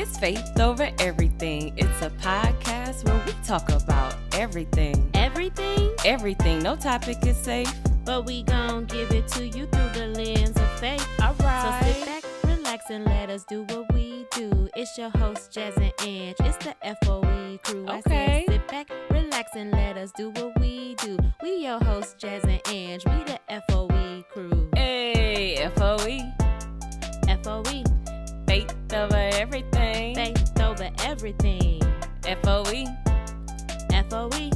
It's Faith Over Everything. It's a podcast where we talk about everything. Everything? Everything. No topic is safe. But we gon' give it to you through the lens of faith. Alright. So sit back, relax, and let us do what we do. It's your host, Jazz and Ange. It's the FOE crew. Okay. I said sit back, relax, and let us do what we do. We your hosts, Jazz and Ange. We the FOE crew. Hey, FOE. FOE. Faith over everything. Faith over everything. FOE. FOE.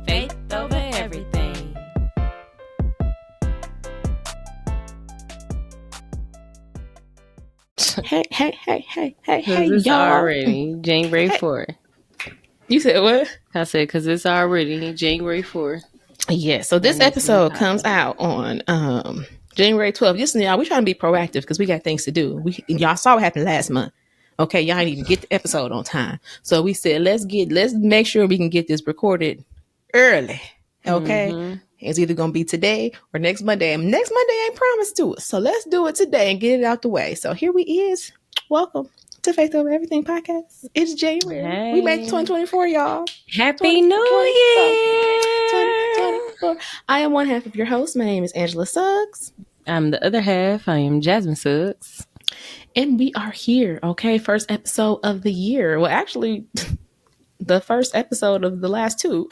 Faith over everything. Hey, It's y'all. already January 4th. You said what? I said, because it's already January 4th. Yeah, so this And that's episode my comes out on January 12th. Listen, y'all, we trying to be proactive because we got things to do. Y'all saw what happened last month. Okay, y'all didn't even get the episode on time. So we said, let's make sure we can get this recorded early. Okay. Mm-hmm. It's either going to be today or next Monday. And next Monday ain't promised to us. So let's do it today and get it out the way. So here we is. Welcome to Faith Over Everything podcast. It's January. Hey. We made 2024, y'all. Happy New Year! 2024. I am one half of your host. My name is Angela Suggs. I'm the other half. I am Jasmine Suggs. And we are here, okay? First episode of the year. Well, actually, the first episode of the last two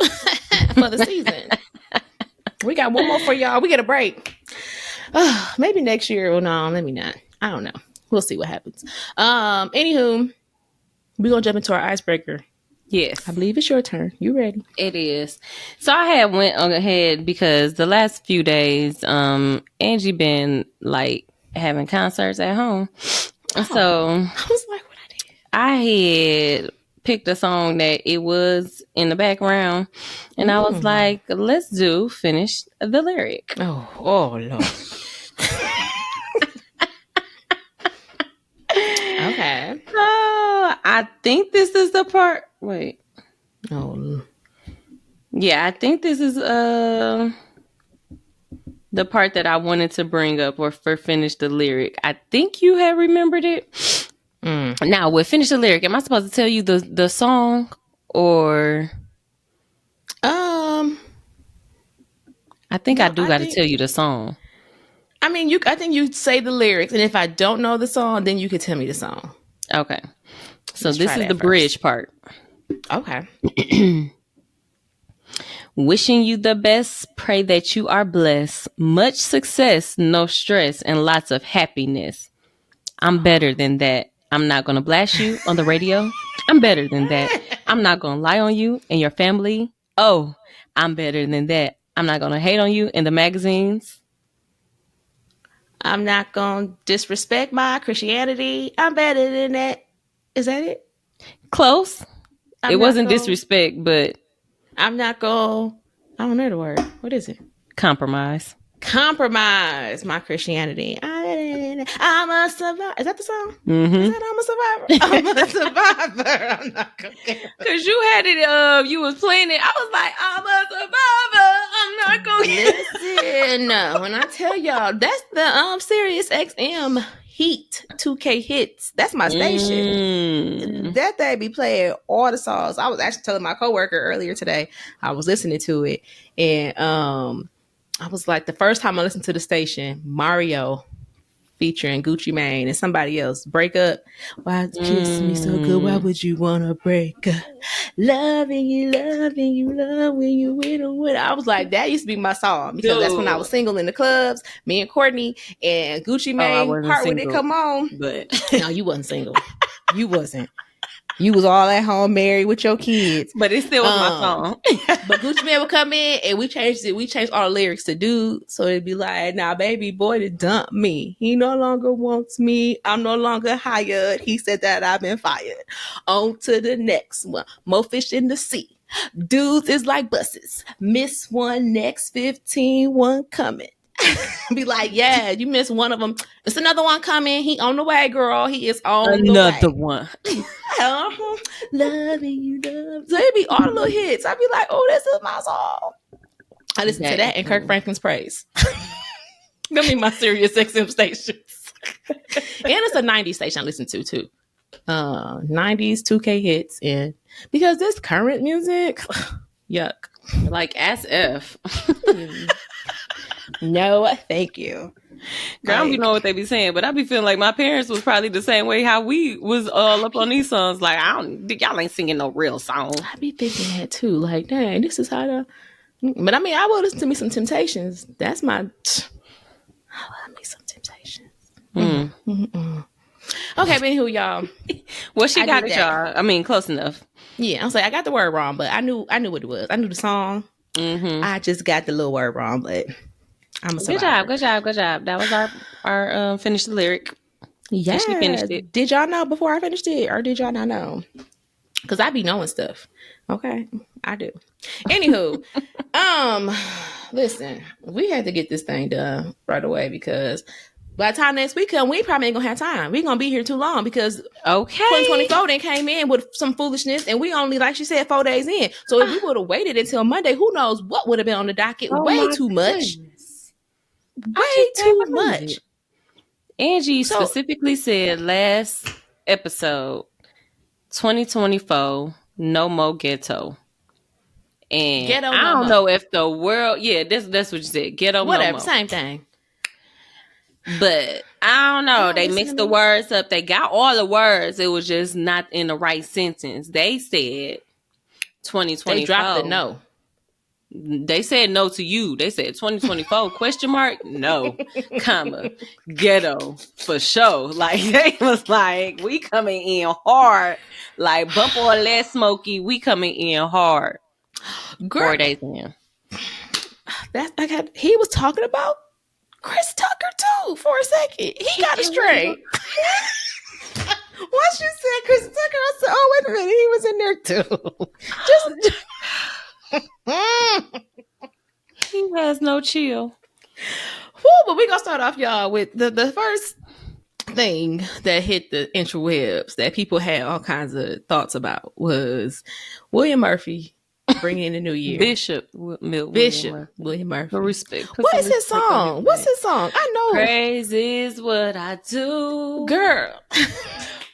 for the season. We got one more for y'all. We get a break. Maybe next year. Well, no, maybe not. I don't know. We'll see what happens. Anywho, we're going to jump into our icebreaker. Yes. I believe it's your turn. You ready? It is. So I had went on ahead because the last few days, Angie been like having concerts at home. So I was like, what I did? I had picked a song that it was in the background, and I was like, let's finish the lyric. Oh Lord. Okay. Oh, I think this is the part. Wait. Oh. Yeah, I think this is the part that I wanted to bring up or for finish the lyric. I think you have remembered it. Now, with finish the lyric, am I supposed to tell you the song or? I think I got to tell you the song. I mean, I think you say the lyrics, and if I don't know the song, then you can tell me the song. Okay. So Let's this try is that the first. bridge part. Okay. Wishing you the best, pray that you are blessed. Much success, no stress, and lots of happiness. I'm better than that. I'm not going to blast you on the radio. I'm better than that. I'm not going to lie on you and your family. Oh, I'm better than that. I'm not going to hate on you in the magazines. I'm not going to disrespect my Christianity. I'm better than that. Is that it? Close. I'm it not wasn't gonna- disrespect, but I'm not going to, I don't know the word. What is it? compromise. Compromise my Christianity. I'm a survivor. Is that the song? Mm-hmm. Is that I'm a survivor? I'm a survivor. I'm not going to. Because you had it, you was playing it. I was like, I'm a survivor. I'm not going to. Listen, when I tell y'all, that's the Sirius XM Heat 2K hits. That's my station. That they be playing all the songs. I was actually telling my coworker earlier today. I was listening to it, and I was like, the first time I listened to the station, Mario featuring Gucci Mane and somebody else, Break Up. Why you kiss me so good? Why would you want to break up? Loving you, love when you with. I was like, that used to be my song because that's when I was single in the clubs. Me and Courtney and Gucci Mane part when it come on. But no, you wasn't single. You wasn't. You was all at home married with your kids. But it still was my song. But Gucci Mane would come in and we changed it. We changed all the lyrics to dude. So it'd be like, now baby boy to dump me. He no longer wants me. I'm no longer hired. He said that I've been fired. On to the next one. More fish in the sea. Dudes is like buses. Miss one, next 15, one coming. Be like, yeah, you missed one of them. It's another one coming. He on the way, girl. He is on Another the way. one. Loving you, love. So it'd be all the little hits. I'd be like, oh, this is my song. I listen to that and Kirk Franklin's Praise. Them be my Sirius XM stations. And it's a 90s station I listen to too. 90s 2K hits, and because this current music, yuck. Like as if. No, thank you. Girl, I don't be know what they be saying, but I be feeling like my parents was probably the same way how we was all up on these songs. Like, y'all ain't singing no real song. I be thinking that too. Like, dang, this is how to. But I mean, I will listen to me some Temptations. That's my. I love me some Temptations. Okay, but who y'all? Well, she got it, y'all. I mean, close enough. Yeah, I'm saying I got the word wrong, but I knew what it was. I knew the song. I just got the little word wrong, but I'm a survivor. Good job. That was our finished lyric. Yeah, she finished it. Did y'all know before I finished it, or did y'all not know? Because I be knowing stuff. Okay, I do. Anywho, listen, we had to get this thing done right away because by the time next week come, we probably ain't gonna have time. We gonna be here too long because 2024 then came in with some foolishness, and we only, like she said, 4 days in. So if we would have waited until Monday, who knows what would have been on the docket? Way too much. Way too much. Angie specifically said last episode, 2024, no more ghetto. And ghetto I don't know if the world, that's what you said. Ghetto whatever, no more. Same thing. But I don't know. They mixed the words up. They got all the words. It was just not in the right sentence. They said 2024. They dropped the no. They said no to you. They said 2024 question mark no comma ghetto for sure. Like they was like, we coming in hard. Like bump or less smoky. We coming in hard. Girl, 4 days in. He was talking about Chris Tucker too for a second. He got it straight. Once you said Chris Tucker, I said, oh, wait a minute, he was in there too. He has no chill. Woo, but we gonna start off, y'all, with the first thing that hit the interwebs that people had all kinds of thoughts about was William Murphy bringing in the new year. Bishop William Murphy. For respect. What is his song? What's his song? I know. Praise is what I do, girl.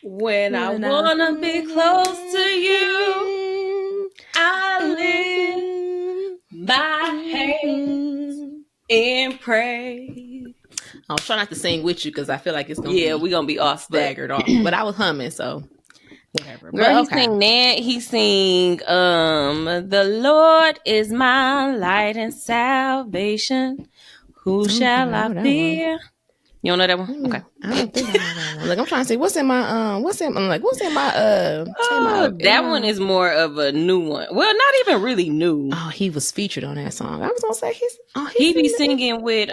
When I wanna be close to you, I lift my hands in praise. I'll try not to sing with you because I feel like it's gonna we're gonna be all staggered off. But I was humming, so whatever. Girl, he sing the Lord is my light and salvation. Who shall I fear? You don't know that one? Okay. I don't think I know that one. Look, I'm trying to see what's in my that one is more of a new one. Well, not even really new. Oh, he was featured on that song. I was gonna say he be singing with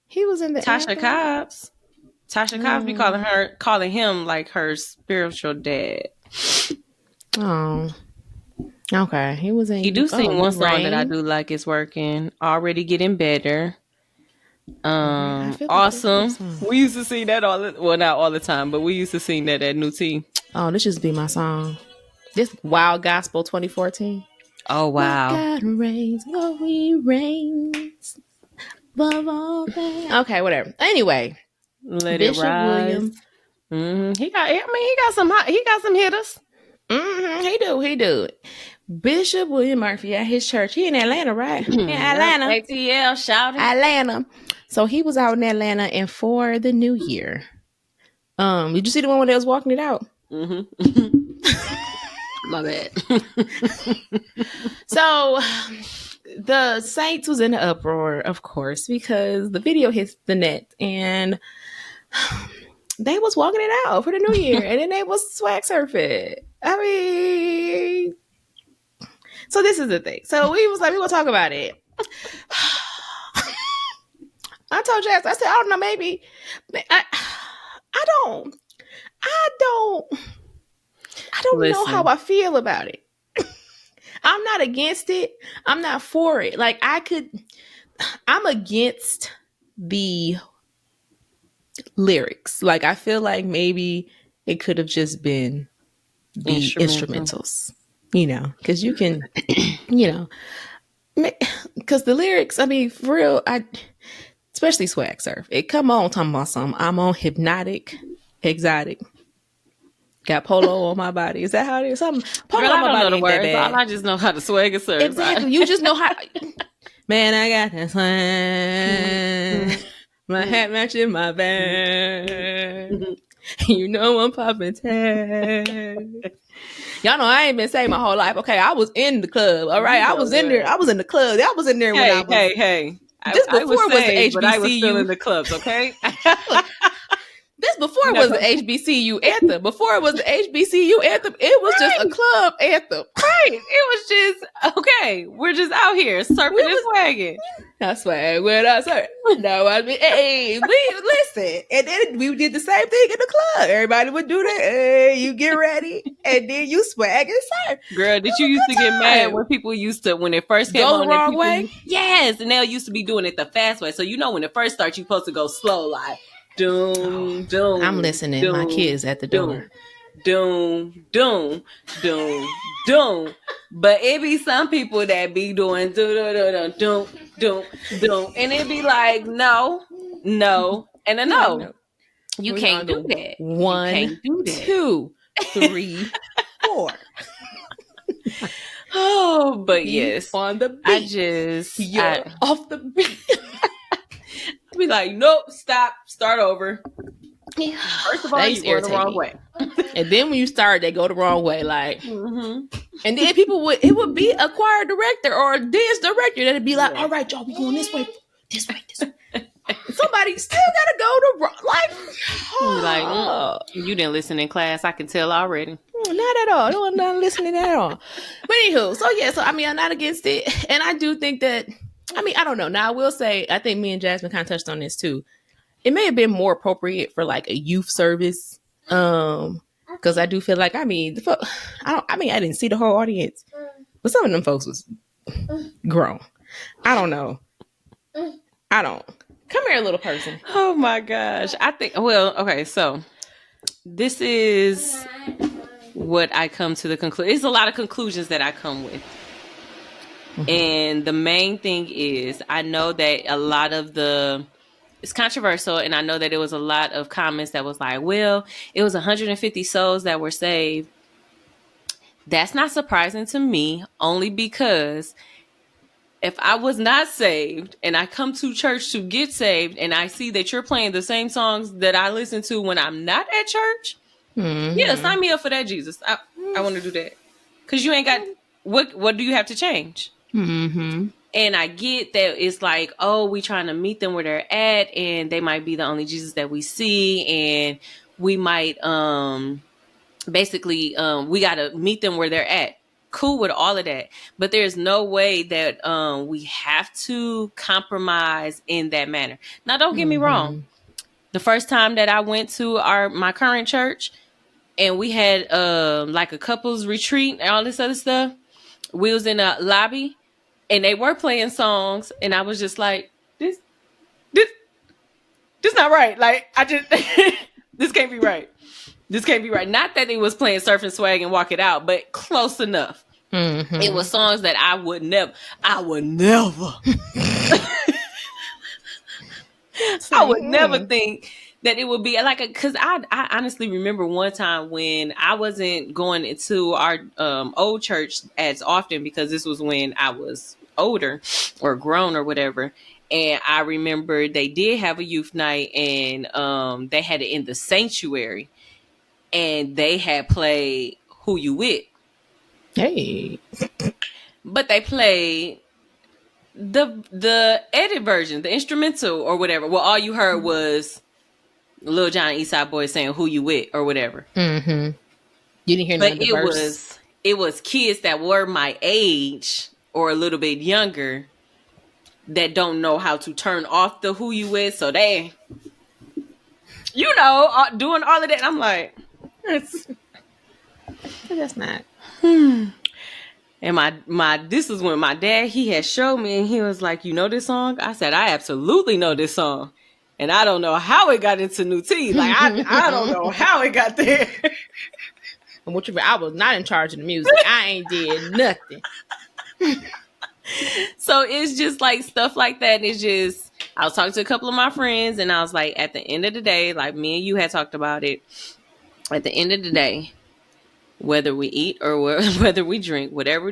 he was in the Tasha Cobbs. Tasha Cobbs be calling him like her spiritual dad. Oh. Okay. He was in He do sing one song that I do like, It's Working. Already Getting Better. Awesome. We used to sing that not all the time, but we used to sing that at New T. Oh, this just be my song. This Wild Gospel 2014. Oh wow. God reigns, glory reigns above all things. Okay, whatever. Anyway, Let Bishop It Rise. William. He got some hitters. He do. Bishop William Murphy at his church. He in Atlanta, right? In Atlanta. ATL shouting. Atlanta. So he was out in Atlanta, and for the new year, did you see the one where they was walking it out? My bad. So the Saints was in an uproar, of course, because the video hits the net, and they was walking it out for the new year, and then they was swag surfing. I mean, so this is the thing. So we was like, we gonna talk about it. I told Jazz, I said, I don't know, maybe I don't know how I feel about it. I'm not against it. I'm not for it. Like I'm against the lyrics. Like I feel like maybe it could have just been the instrumentals, because you can, because the lyrics, I mean, for real, especially Swag Surf, it come on talking about something. I'm on hypnotic, exotic. Got polo on my body. Is that how it is? Something polo Girl, on I my don't know body the ain't that words. bad. All I just know how to swag and serve. Exactly. You just know how. Man, I got that swag. My hat matching my bag. You know I'm popping tags. Y'all know I ain't been saying my whole life. Okay, I was in the club. All right, I was in there. I was in the club. I was in there when I was. Hey. This I was before was the saved, but I was still in HBCU. the clubs, okay? This before was the HBCU anthem. Before it was the HBCU anthem, it was just a club anthem. Right. It was just, okay, we're just out here surfing and swagging. I swear, when I say no, I mean, hey, we listen, and then we did the same thing in the club. Everybody would do that. Hey, you get ready, and then you swag and serve. Girl, did you used to get mad when people used to, when it first came Go the on, wrong way? Yes, and they used to be doing it the fast way. So you know when it first starts, you're supposed to go slow, like doom, doom. I'm listening. Doom, my kids at the door. Doom, doom, doom, doom. But it be some people that be doing doom, doom, doom, doom, and it be like no, and a no. You can't do that. 1, you can't do that. 2, 3, 4. Oh, but yes, on the beat. I just off the beat. I'll be like, nope, stop, start over. First of all, you're going the wrong way. And then when you start, they go the wrong way. Like, and then it would be a choir director or a dance director that'd be like, all right, y'all, we going this way. Somebody still gotta go the wrong, like, you didn't listen in class. I can tell already. Not at all. I'm not listening at all. But anywho, so I mean, I'm not against it, and I do think that. I mean, I don't know. Now I will say, I think me and Jasmine kind of touched on this too. It may have been more appropriate for like a youth service, because I do feel like, I didn't see the whole audience, but some of them folks was grown. I don't know. Come here, little person. Oh my gosh. I think, well, okay, so this is what I come to the conclusion. It's a lot of conclusions that I come with. And the main thing is, I know that a lot of it's controversial, and I know that there was a lot of comments that was like, well, it was 150 souls that were saved. That's not surprising to me, only because if I was not saved and I come to church to get saved and I see that you're playing the same songs that I listen to when I'm not at church, yeah, sign me up for that, Jesus. I want to do that. Because you ain't got, what do you have to change? And I get that it's like, oh, we trying to meet them where they're at, and they might be the only Jesus that we see, and we might, basically, we got to meet them where they're at. Cool with all of that, but there's no way that we have to compromise in that manner. Now, don't get me wrong. The first time that I went to my current church, and we had like a couples retreat and all this other stuff, we was in a lobby, and they were playing songs, and I was just like, this not right. Like, I just this can't be right. This can't be right. Not that it was playing Surf and Swag and Walk It Out, but close enough. It was songs that I would never. I would never think that it would be like because I honestly remember one time when I wasn't going into our old church as often, because this was when I was older or grown or whatever. And I remember they did have a youth night, and they had it in the sanctuary, and they had played Who You With. Hey. But they played the edit version, the instrumental or whatever. Well, all you heard was Lil Jon and Eastside Boy saying "Who You With" or whatever. You didn't hear none of the verse. It was kids that were my age or a little bit younger that don't know how to turn off the "Who You With," so they, doing all of that. I'm like, that's not. And this is when my dad, he had showed me, and he was like, you know this song? I said, I absolutely know this song. And I don't know how it got into New T. Like, I don't know how it got there. And I was not in charge of the music. I ain't did nothing. So it's just like stuff like that. It's just, I was talking to a couple of my friends, and I was like, at the end of the day, like me and you had talked about it. At the end of the day, whether we eat or whether we drink, whatever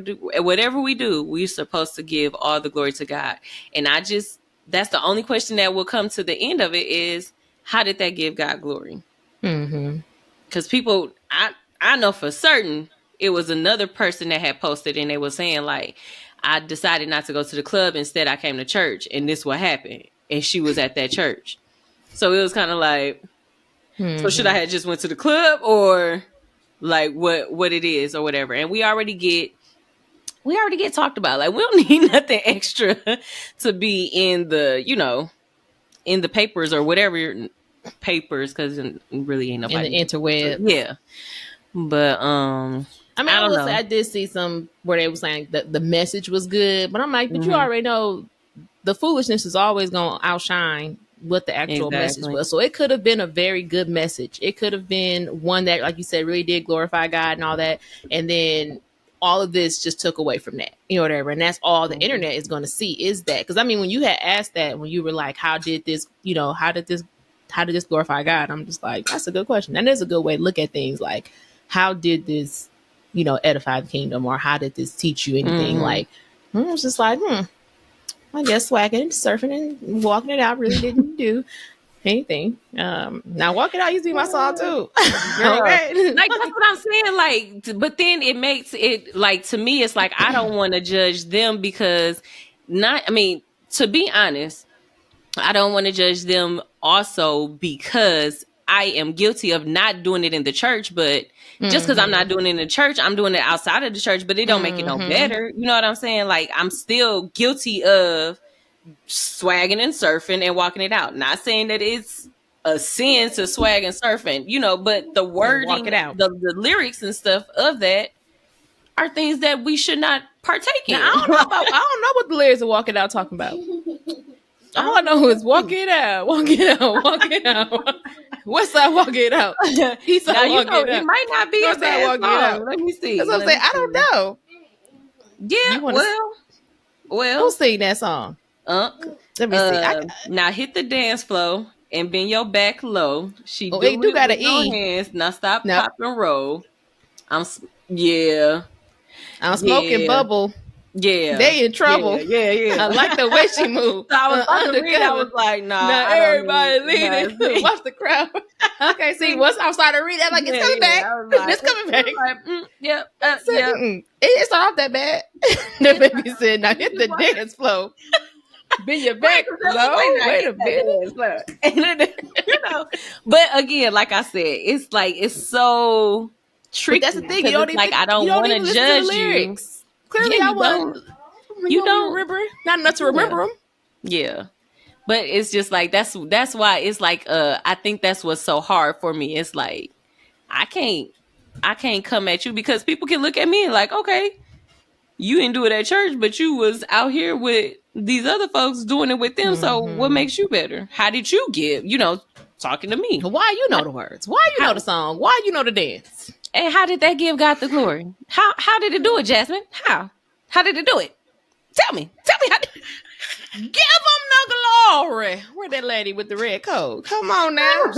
we do, we're supposed to give all the glory to God. And that's the only question that will come to the end of it is, how did that give God glory? Mm-hmm. Because people, I know for certain it was another person that had posted and they were saying like, I decided not to go to the club. Instead, I came to church and this what happened. And she was at that church. So it was kind of like, so should I have just went to the club or like what it is or whatever? And we already get talked about. Like, we don't need nothing extra to be in the, in the papers or whatever papers, because it really ain't nobody in the interweb. Yeah. But I will say I did see some where they were saying that the message was good, but I'm like, but you already know the foolishness is always going to outshine what the actual message was. So it could have been a very good message. It could have been one that, like you said, really did glorify God and all that. And then all of this just took away from that, whatever. And that's all the internet is going to see is that. Because I mean, when you had asked that, when you were like, how did this glorify God? I'm just like, that's a good question. And there's a good way to look at things like, how did this, edify the kingdom, or how did this teach you anything? Like, I was just like, I guess swagging and surfing and walking it out really didn't do anything. Now walking out used to be my song too. Like, that's what I'm saying. Like, but then it makes it like, to me, it's like, I don't want to judge them because to be honest, I don't want to judge them also because I am guilty of not doing it in the church, but just because I'm not doing it in the church, I'm doing it outside of the church, but it don't make it no better. You know what I'm saying? Like, I'm still guilty of swagging and surfing and walking it out. Not saying that it's a sin to swag and surfing, but the wording, the lyrics and stuff of that are things that we should not partake in. Now, I don't know what the lyrics of Walk It Out talking about. All I know is walk it out, walk it out, walk it out. West side, walk it out. East side, walk it out. It might not be a bad song. Let me see. That's what I'm saying. I don't know. Yeah, well. Who sing that song? Let me see. Now hit the dance floor and bend your back low. She do got an E. Hands. Now stop, pop and roll. I'm smoking bubble. Yeah, they in trouble. Yeah. I like the way she moved. So I was I was like, nah. Now everybody leaning. Watch the crowd. Okay, see, once I started to read that, like, it's coming back. It's coming back. Yep. It started off that bad. The baby said, now hit the dance floor. Bend your back low. Wait a minute. But again, like I said, it's like, it's so tricky. But that's the thing. You don't even, like, I don't want to judge you. Clearly, I wasn't. You don't remember. Not enough to remember them. Yeah, but it's just like that's why it's like I think that's what's so hard for me. It's like I can't come at you because people can look at me and like, okay, you didn't do it at church, but you was out here with these other folks doing it with them. So what makes you better? How did you give? Talking to me. Why you know the words? Why you know the song? Why you know the dance? And how did that give God the glory? How did it do it, Jasmine? How did it do it? Tell me how. Give them the glory. Where that lady with the red coat? Come on now.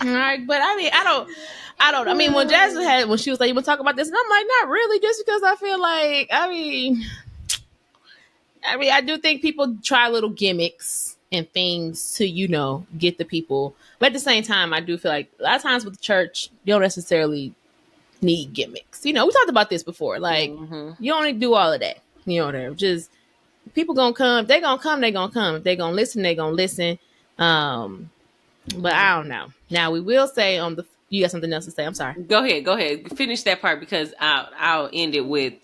All right, but I mean, I don't. I mean, when Jasmine when she was like, "You want to talk about this?" and I'm like, not really, just because I feel like, I mean, I do think people try little gimmicks and things to, get the people. But at the same time, I do feel like a lot of times with the church, you don't necessarily need gimmicks. We talked about this before. Like, you don't need to do all of that. They're just, people gonna come. They gonna come. They gonna come. If they gonna listen, they gonna listen. But I don't know. Now, we will say you got something else to say. I'm sorry. Go ahead. Finish that part because I'll end it with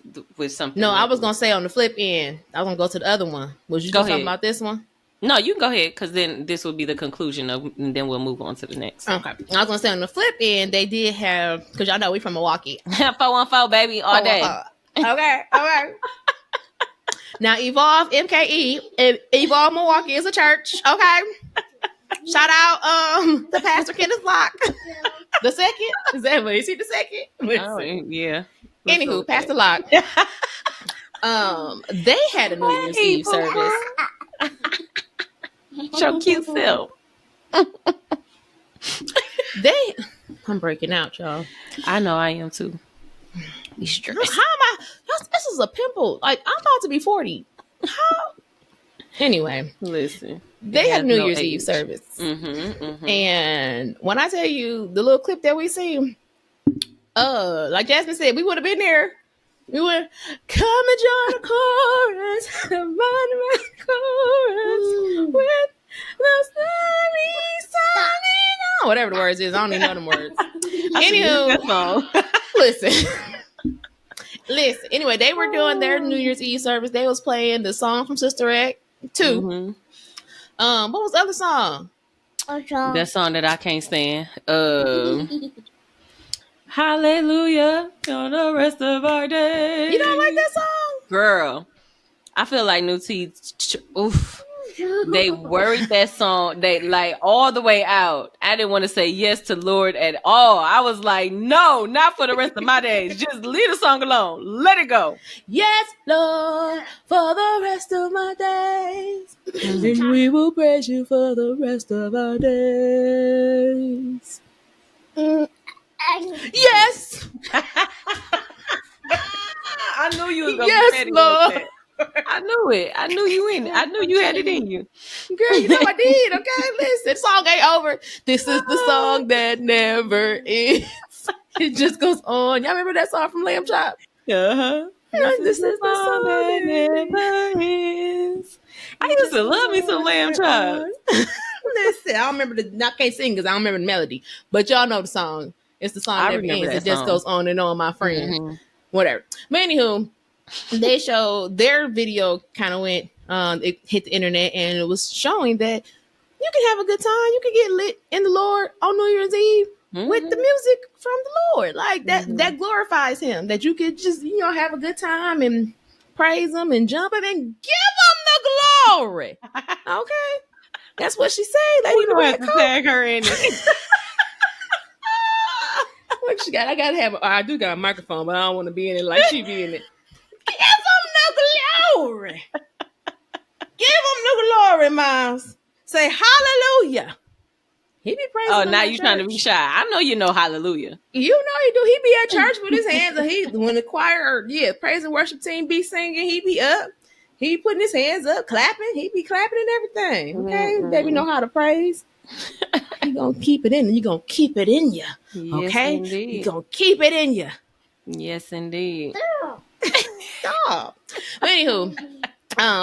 something. No, I was gonna say on the flip end. I was gonna go to the other one. Was you talking about this one? No, you can go ahead because then this will be the conclusion and then we'll move on to the next. Okay. I was gonna say on the flip end, they did have, because y'all know we from Milwaukee. 414 baby all day. Okay. All right. Now, Evolve MKE, Evolve Milwaukee is a church. Okay. Shout out the Pastor Kenneth Locke. The second? Is he the second? Oh, yeah. Anywho, Pastor Locke. They had a New Year's Eve service. Show cute self. I'm breaking out, y'all. I know I am too. Be How am stressed. I? This is a pimple. Like, I'm about to be 40. How? Anyway, Listen, it they had has New no Year's Eve age. service. Mm-hmm. And when I tell you the little clip that we see, like Jasmine said, we would have been there. We would come and join the chorus, the bottom chorus with the sunny shining on. Whatever the words is, I don't even know them words. I should use that Anywho, song. listen. Listen. Anyway, they were doing their New Year's Eve service. They was playing the song from Sister Act 2. Mm-hmm. What was the other song? That song that I can't stand. Hallelujah on the rest of our day. You don't like that song? Girl, I feel like New T. Oof. They worried that song. They like all the way out. I didn't want to say yes to Lord at all. I was like, no, not for the rest of my days. Just leave the song alone. Let it go. Yes, Lord, for the rest of my days. And we will praise you for the rest of our days. Yes. I knew you was gonna Yes, be ready Lord. with that. I knew it. I knew you in it. I knew you had it in you. Girl, you know I did. Okay, listen. The song ain't over. This is the song that never ends. It just goes on. Y'all remember that song from Lamb Chop? Uh-huh. This is the song that never ends. I used to love me some lamb chops. Listen, I don't remember I can't sing because I don't remember the melody, but y'all know the song. It's the song I that never remember ends. that It just song. goes on and on, my friend. Mm-hmm. Whatever. But anywho, they showed their video kind of went, it hit the internet and it was showing that you can have a good time. You can get lit in the Lord on New Year's Eve with the music from the Lord. Like that glorifies him. That you could just, have a good time and praise him and jump and give him the glory. Okay. That's what she said. Lady We don't Red have to Coat. tag her in it. What she got? I do got a microphone, but I don't want to be in it like she be in it. Give him the glory. Give him the glory, Miles. Say hallelujah. He be praising. Oh, now you trying to be shy. I know you know hallelujah. You know he do. He be at church with his hands, and when the choir, praise and worship team be singing, he be up. He putting his hands up, clapping. He be clapping and everything. Okay, baby, know how to praise. You gonna keep it in. You gonna keep it in you. Okay, Yes, indeed. you gonna keep it in you. Yes, indeed. Stop. But anywho,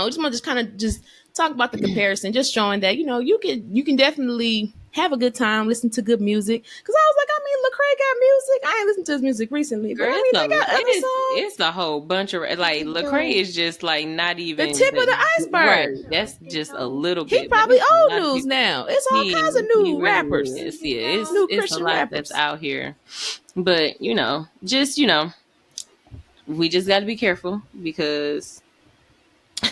just want to kind of just talk about the comparison, just showing that you can definitely have a good time, listen to good music. Because I was like, Lecrae got music. I ain't listened to his music recently, but Girl, they got other songs. it's a whole bunch of like Lecrae is just like not even The tip of the iceberg. Right, that's just a little bit. He probably old news now. It's all kinds of new rappers. Is. Yeah, New it's Christian a lot rappers that's out here. But just we just got to be careful because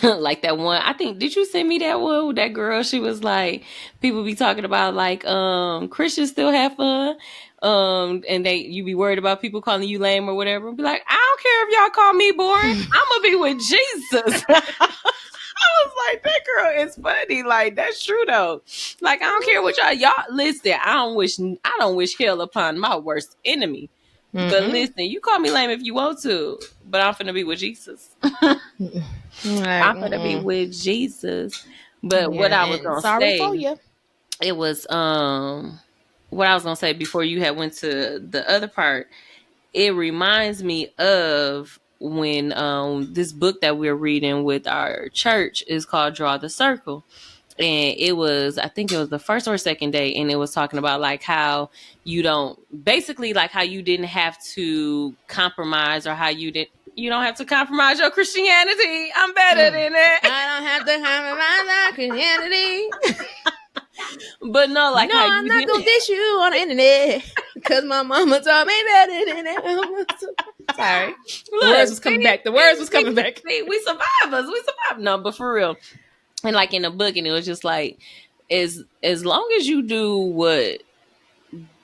like that one, I think, did you send me that one with that girl? She was like, people be talking about like Christians still have fun, and you be worried about people calling you lame or whatever. Be like, I don't care if y'all call me boring, I'm gonna be with Jesus. I was like, that girl is funny. Like, that's true though. Like, I don't care what y'all listen. I don't wish hell upon my worst enemy. But listen, you call me lame if you want to, but I'm finna be with Jesus. I'm gonna be with Jesus. But what I was gonna say, for you. it was what I was gonna say before you had went to the other part. It reminds me of when this book that we're reading with our church is called Draw the Circle. And I think it was the first or second day, and it was talking about like how you don't didn't have to compromise, or how you don't have to compromise your Christianity. I'm better than that. I don't have to compromise my Christianity. But no, like how I'm not gonna dish you on the internet because my mama told me better than that. Sorry, the words was coming back. We survivors. We survived. No, but for real. And like in the book, and it was just like, as long as you do what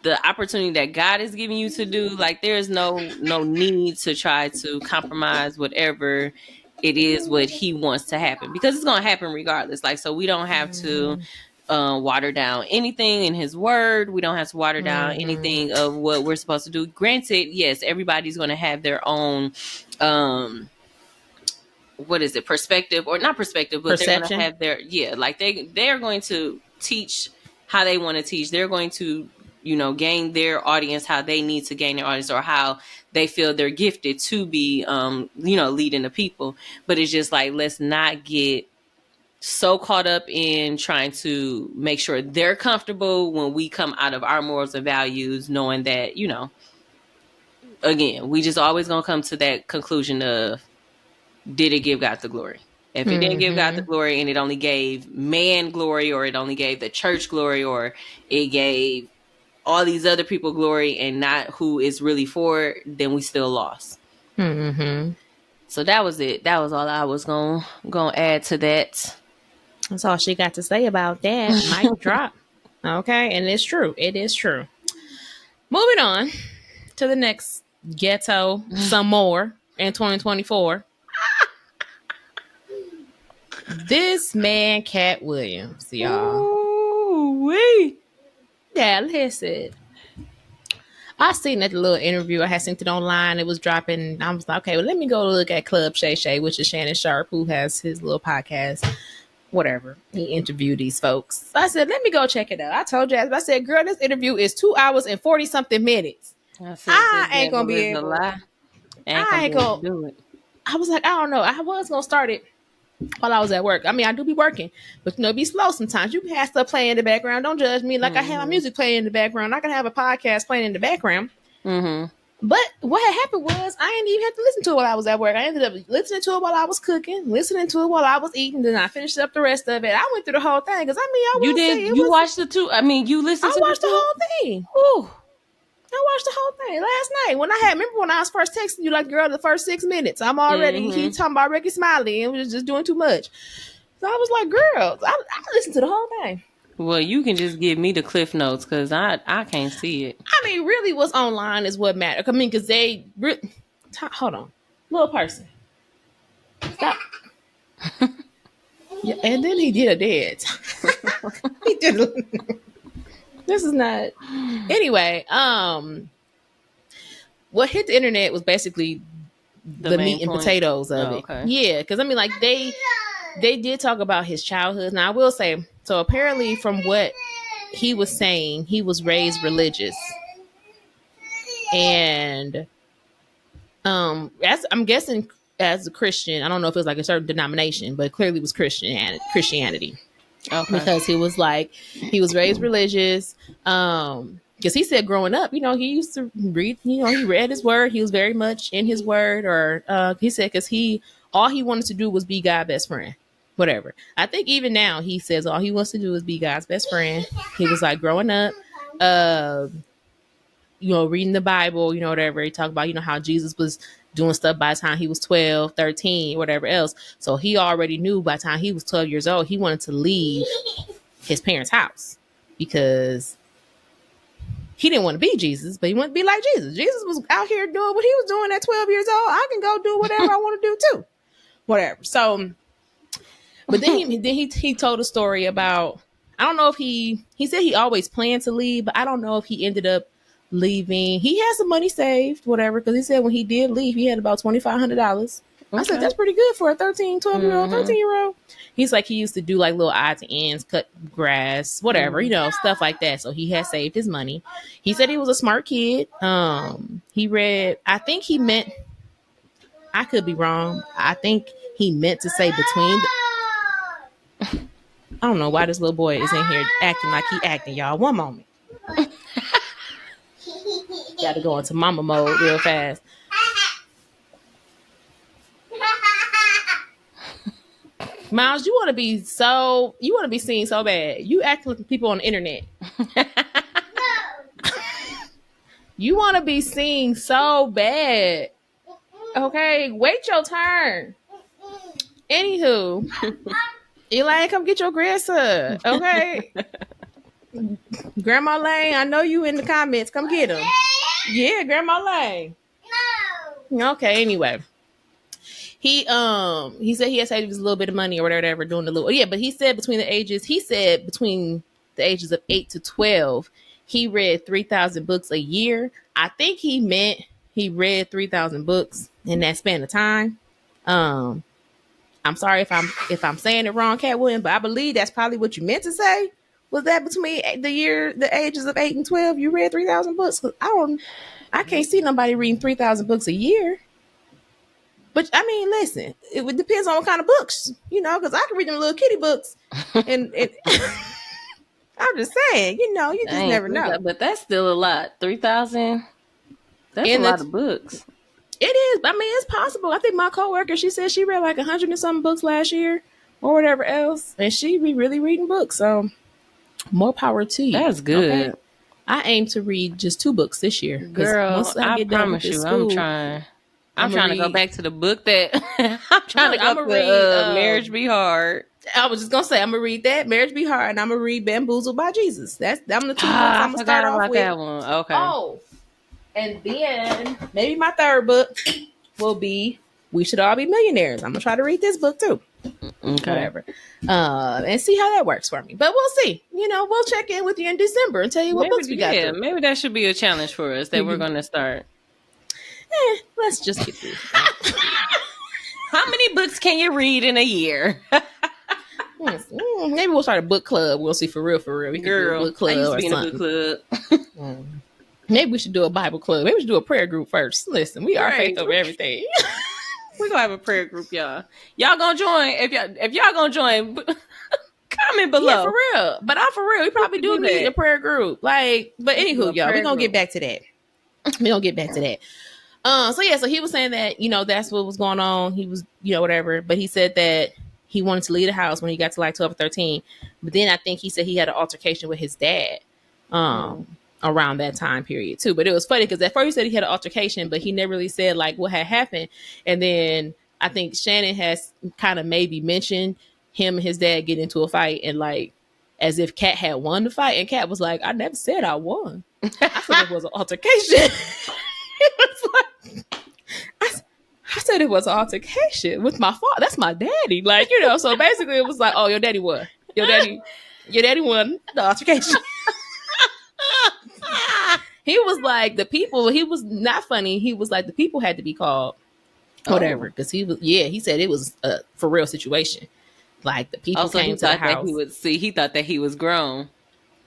the opportunity that God is giving you to do, like there's no need to try to compromise whatever it is what He wants to happen, because it's gonna happen regardless. Like, so we don't have to water down anything in his word. We don't have to water down anything of what we're supposed to do. Granted, yes, everybody's going to have their own what is it, perspective, or not perspective, but Perception. they're going to have their like they're going to teach how they want to teach. They're going to gain their audience how they need to gain their audience, or how they feel they're gifted to be leading the people. But it's just like, let's not get so caught up in trying to make sure they're comfortable when we come out of our morals and values, knowing that again, we just always gonna come to that conclusion of, did it give God the glory? If it didn't give God the glory, and it only gave man glory, or it only gave the church glory, or it gave all these other people glory and not who is really for it, then we still lost. So that was it. That was all I was gonna add to that. That's all she got to say about that. Mic drop. Okay, and it's true. It is true. Moving on to the next ghetto, some more in 2024. This man, Cat Williams, y'all. Ooh-wee. Yeah, listen. I seen that little interview. I had seen it online. It was dropping. I was like, okay, well, let me go look at Club Shay Shay, which is Shannon Sharp, who has his little podcast. Whatever. He interviewed these folks. I said, let me go check it out. I told Jasmine, I said, girl, this interview is 2 hours and 40 something minutes. I ain't gonna be able. I ain't gonna do it. I was like, I don't know. I was gonna start it while I was at work. I mean, I do be working, but be slow sometimes. You can have stuff playing in the background. Don't judge me. Like I have my music playing in the background. I can have a podcast playing in the background. But what had happened was I didn't even have to listen to it while I was at work. I ended up listening to it while I was cooking, listening to it while I was eating. Then I finished up the rest of it. I went through the whole thing because you did. You watched the two. I mean, you listened. I watched the whole thing. Ooh. I watched the whole thing last night remember when I was first texting you, like, girl, the first 6 minutes, I'm already, he talking about Ricky Smiley and was just doing too much. So I was like, girl, I listened to the whole thing. Well, you can just give me the cliff notes because I can't see it. I mean, really what's online is what matters. I mean, because hold on. Little person. Stop. Yeah, and then he did a dance. He did This is not. Anyway, what hit the internet was basically the meat and potatoes of it. Okay. Yeah, because I mean, like they did talk about his childhood. Now I will say, so apparently from what he was saying, he was raised religious, and as I'm guessing as a Christian, I don't know if it was like a certain denomination, but clearly it was Christianity. Okay. Because he was raised religious. Because he said growing up, he used to read, he read his word. He was very much in his word. Or he said because all he wanted to do was be God's best friend. Whatever. I think even now he says all he wants to do is be God's best friend. He was like growing up, reading the Bible, whatever. He talked about, how Jesus was doing stuff by the time he was 12, 13, whatever else. So he already knew by the time he was 12 years old, he wanted to leave his parents' house because he didn't want to be Jesus, but he wanted to be like Jesus. Jesus was out here doing what he was doing at 12 years old. I can go do whatever I want to do too. Whatever. So, but then he told a story about, I don't know if he said he always planned to leave, but I don't know if he ended up leaving. He had some money saved, whatever, because he said when he did leave, he had about $2,500. Okay. I said, that's pretty good for a 12-year-old, 13-year-old. He's like, he used to do like little odds and ends, cut grass, whatever, stuff like that. So he had saved his money. He said he was a smart kid. He read, I think he meant, I could be wrong, I think he meant to say between I don't know why this little boy is in here acting like he acting, y'all. One moment. Got to go into mama mode real fast. Miles, you want to be seen so bad. You act like people on the internet. You want to be seen so bad. Okay, wait your turn. Anywho, Elaine, come get your grandson. Okay. Grandma Lane, I know you in the comments. Come get him. Yeah, Grandma Lane. No. Okay, anyway. he said he had saved a little bit of money or whatever doing the little but he said between the ages of 8 to 12 he read 3,000 books a year. I think he meant he read 3,000 books in that span of time. I'm sorry if I'm saying it wrong, Cat Williams, but I believe that's probably what you meant to say. Was that between the ages of 8 and 12 you read 3,000 books? 'Cause I can't see nobody reading 3,000 books a year. But I mean, listen, it depends on what kind of books, because I can read them little kitty books, and I'm just saying, you just never know. But that's still a lot. 3,000. That's a lot of books. It is. I mean, it's possible. I think my coworker, she said she read like 100 and something books last year, or whatever else, and she be really reading books. So more power to you. That's good. Okay? I aim to read just 2 books this year. Girl, once I get done with this school, I'm trying to go back to the book that I'm trying to go read. Marriage Be Hard. I was just gonna say I'm gonna read that Marriage Be Hard, and I'm gonna read Bamboozled by Jesus. I'm the 2 books I'm gonna start off with. That one. Okay. Oh, and then maybe my 3rd book will be We Should All Be Millionaires. I'm gonna try to read this book too. Okay. Whatever. And see how that works for me. But we'll see. We'll check in with you in December and tell you what books we got. Yeah, maybe that should be a challenge for us that we're gonna start. Let's just get through. How many books can you read in a year? Maybe we'll start a book club. We'll see for real. We can do a book club. I used to be in a book club. Maybe we should do a Bible club. Maybe we should do a prayer group first. Listen, we are faith over everything. We're gonna have a prayer group, y'all. Y'all gonna join? If y'all gonna join, comment below. Yeah, for real. But I'm for real. We probably do need a prayer group. But anywho, y'all, we're gonna get back to that. So he was saying that, that's what was going on. He was, whatever. But he said that he wanted to leave the house when he got to like 12 or 13. But then I think he said he had an altercation with his dad around that time period too. But it was funny because at first he said he had an altercation, but he never really said like what had happened. And then I think Shannon has kind of maybe mentioned him and his dad getting into a fight, and like as if Kat had won the fight. And Kat was like, I never said I won. I said it was an altercation. It was like, I said it was an altercation with my father. That's my daddy. Like, so basically it was like, oh, your daddy won. Your daddy won the altercation. He was like, he was not funny. He was like, the people had to be called. Whatever. Because he said it was a for real situation. Like the people came to the house. He thought that he was grown.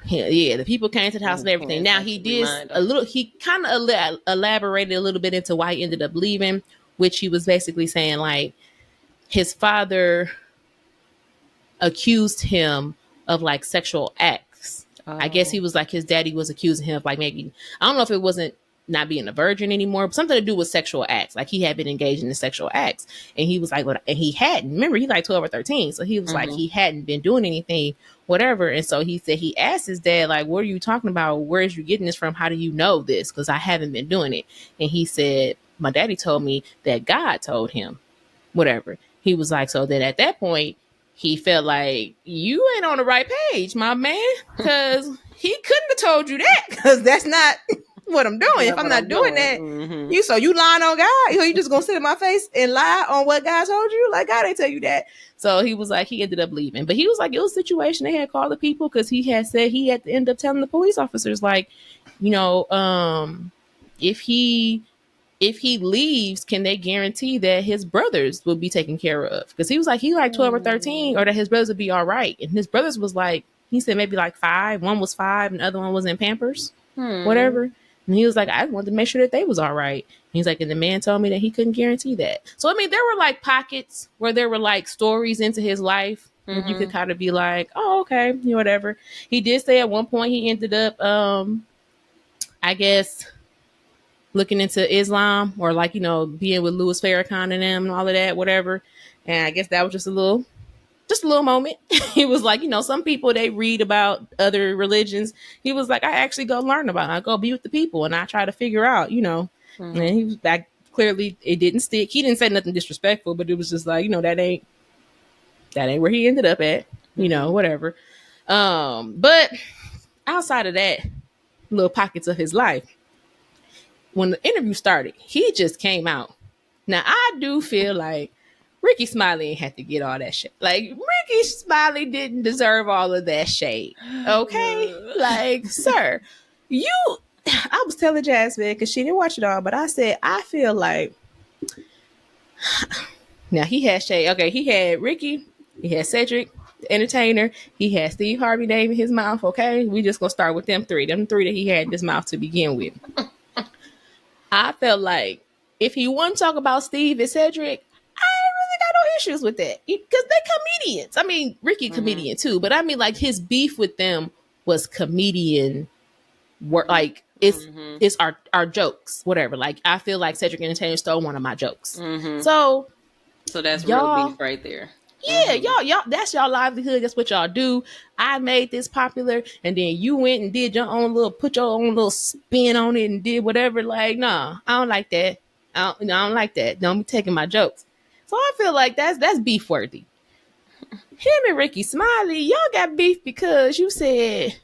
Yeah, the people came to the house and everything. Now he did he kind of elaborated a little bit into why he ended up leaving, which he was basically saying like his father accused him of like sexual acts. I guess he was like, his daddy was accusing him of like maybe, I don't know if it wasn't not being a virgin anymore, but something to do with sexual acts. Like he had been engaged in the sexual acts, and he was like, what? And he hadn't. Remember, he like 12 or 13, so he was like, he hadn't been doing anything, whatever. And so he said he asked his dad, like, what are you talking about? Where is you getting this from? How do you know this? Because I haven't been doing it. And he said, my daddy told me that God told him, whatever. He was like, so then at that point, he felt like you ain't on the right page, my man, because he couldn't have told you that, because that's not what I'm doing. If I'm not doing that, you lying on God? You just gonna sit in my face and lie on what God told you? Like, God ain't tell you that. So he was like, he ended up leaving. But he was like, it was a situation. They had called the people because he had said he had to end up telling the police officers, like, if he leaves, can they guarantee that his brothers will be taken care of? Because he was like, he like 12 or 13, or that his brothers would be all right. And his brothers was like, he said maybe like 5. One was 5 and the other one was in Pampers, whatever. And he was like, I wanted to make sure that they was all right. And he's like, and the man told me that he couldn't guarantee that. So, I mean, there were like pockets where there were like stories into his life where you could kind of be like, oh, okay, whatever. He did say at one point he ended up, I guess, looking into Islam, or like, being with Louis Farrakhan and them and all of that, whatever. And I guess that was just a little moment. He was like, some people, they read about other religions. He was like, I actually go learn about it. I go be with the people and I try to figure out, and he was back. Clearly it didn't stick. He didn't say nothing disrespectful, but it was just like, that ain't where he ended up at, whatever. But outside of that, little pockets of his life, when the interview started, he just came out. Now, I do feel like Ricky Smiley ain't had to get all that shit. Like, Ricky Smiley didn't deserve all of that shade. Okay? Like, sir, I was telling Jasmine, because she didn't watch it all, but I said, I feel like, now he had shade. Okay, he had Ricky, he had Cedric, the entertainer, he had Steve Harvey name in his mouth. Okay, we just gonna start with them three that he had in his mouth to begin with. I felt like if he wouldn't talk about Steve and Cedric, I really got no issues with that, because they comedians. I mean, Ricky comedian too, but I mean, like, his beef with them was comedian work. Like, it's our jokes, whatever. Like, I feel like Cedric Entertainer stole one of my jokes. So that's y'all, real beef right there. yeah, y'all, that's y'all livelihood. That's what y'all do. I made this popular, and then you went and did your own put your own little spin on it and did whatever. Like, nah, I don't like that. I don't like that. Don't be taking my jokes. So I feel like that's beef worthy. Him and Ricky Smiley, y'all got beef because you said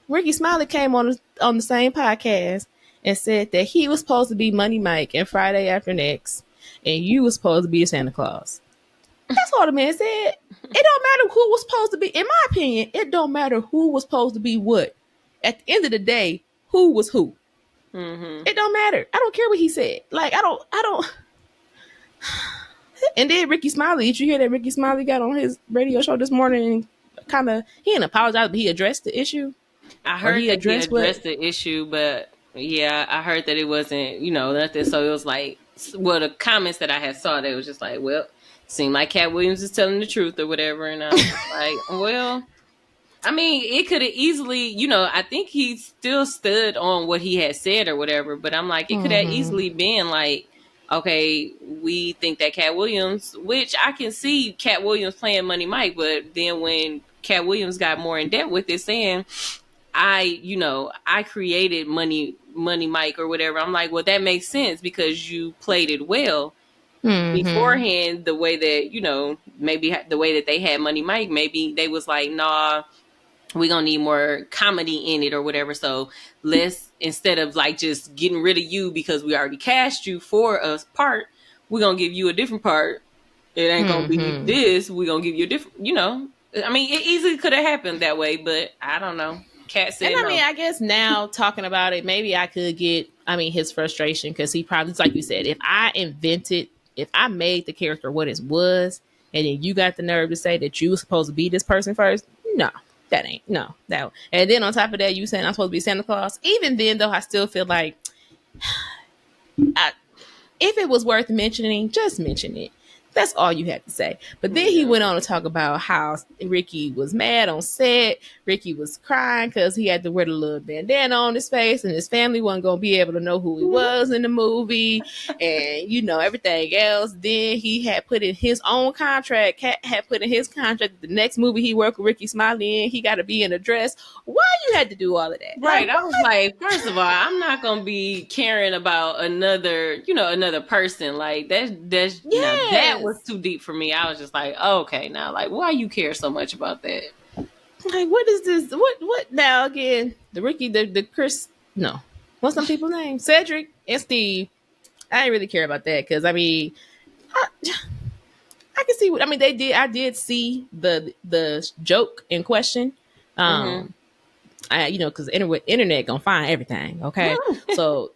Ricky Smiley came on the same podcast and said that he was supposed to be Money Mike and Friday After Next, and you was supposed to be Santa Claus. That's all the man said. It don't matter who was supposed to be. In my opinion, it don't matter who was supposed to be what. At the end of the day, who was who? It don't matter. I don't care what he said. Like, I don't. And then Ricky Smiley, did you hear that Ricky Smiley got on his radio show this morning and he didn't apologize, but he addressed the issue? I heard he addressed the issue, but yeah, I heard that it wasn't, nothing. So it was like, well, the comments that I had saw, they was just like, well, seemed like Cat Williams is telling the truth or whatever. And I was like, well, I mean, it could have easily, I think he still stood on what he had said or whatever. But I'm like, it could have easily been like, okay, we think that Cat Williams, which I can see Cat Williams playing Money Mike, but then when Cat Williams got more in depth with it, saying, I created Money Mike or whatever. I'm like, well, that makes sense because you played it well. Beforehand, the way that, maybe the way that they had Money Mike, maybe they was like, nah, we're going to need more comedy in it or whatever. So let's, instead of like just getting rid of you because we already cast you for a part, we're going to give you a different part. It ain't going to be this. We're going to give you a different, I mean, it easily could have happened that way, but I don't know. Cat said and I mean, I guess now talking about it, maybe I could get, his frustration, because he probably, like you said, if I made the character what it was, and then you got the nerve to say that you were supposed to be this person first, no, that ain't, no, that. And then on top of that, you saying I'm supposed to be Santa Claus. Even then, though, I still feel like, if it was worth mentioning, just mention it. That's all you had to say. But then he went on to talk about how Ricky was mad on set. Ricky was crying because he had to wear the little bandana on his face, and his family wasn't going to be able to know who he was in the movie, and everything else. Then he had put in his own contract. Cat had put in his contract the next movie he worked with Ricky Smiley in, he got to be in a dress. Why you had to do all of that? Right. Like, I was like, first of all, I'm not going to be caring about another person. Like, that's that was too deep for me. I was just like, oh, okay, now, like, why you care so much about that? Like, what is this? What now again? The Ricky, the Chris, no. What's some people's names? Cedric and Steve. I didn't really care about that because, I mean, I can see what, they did. I did see the joke in question. Because internet gonna find everything. Okay. So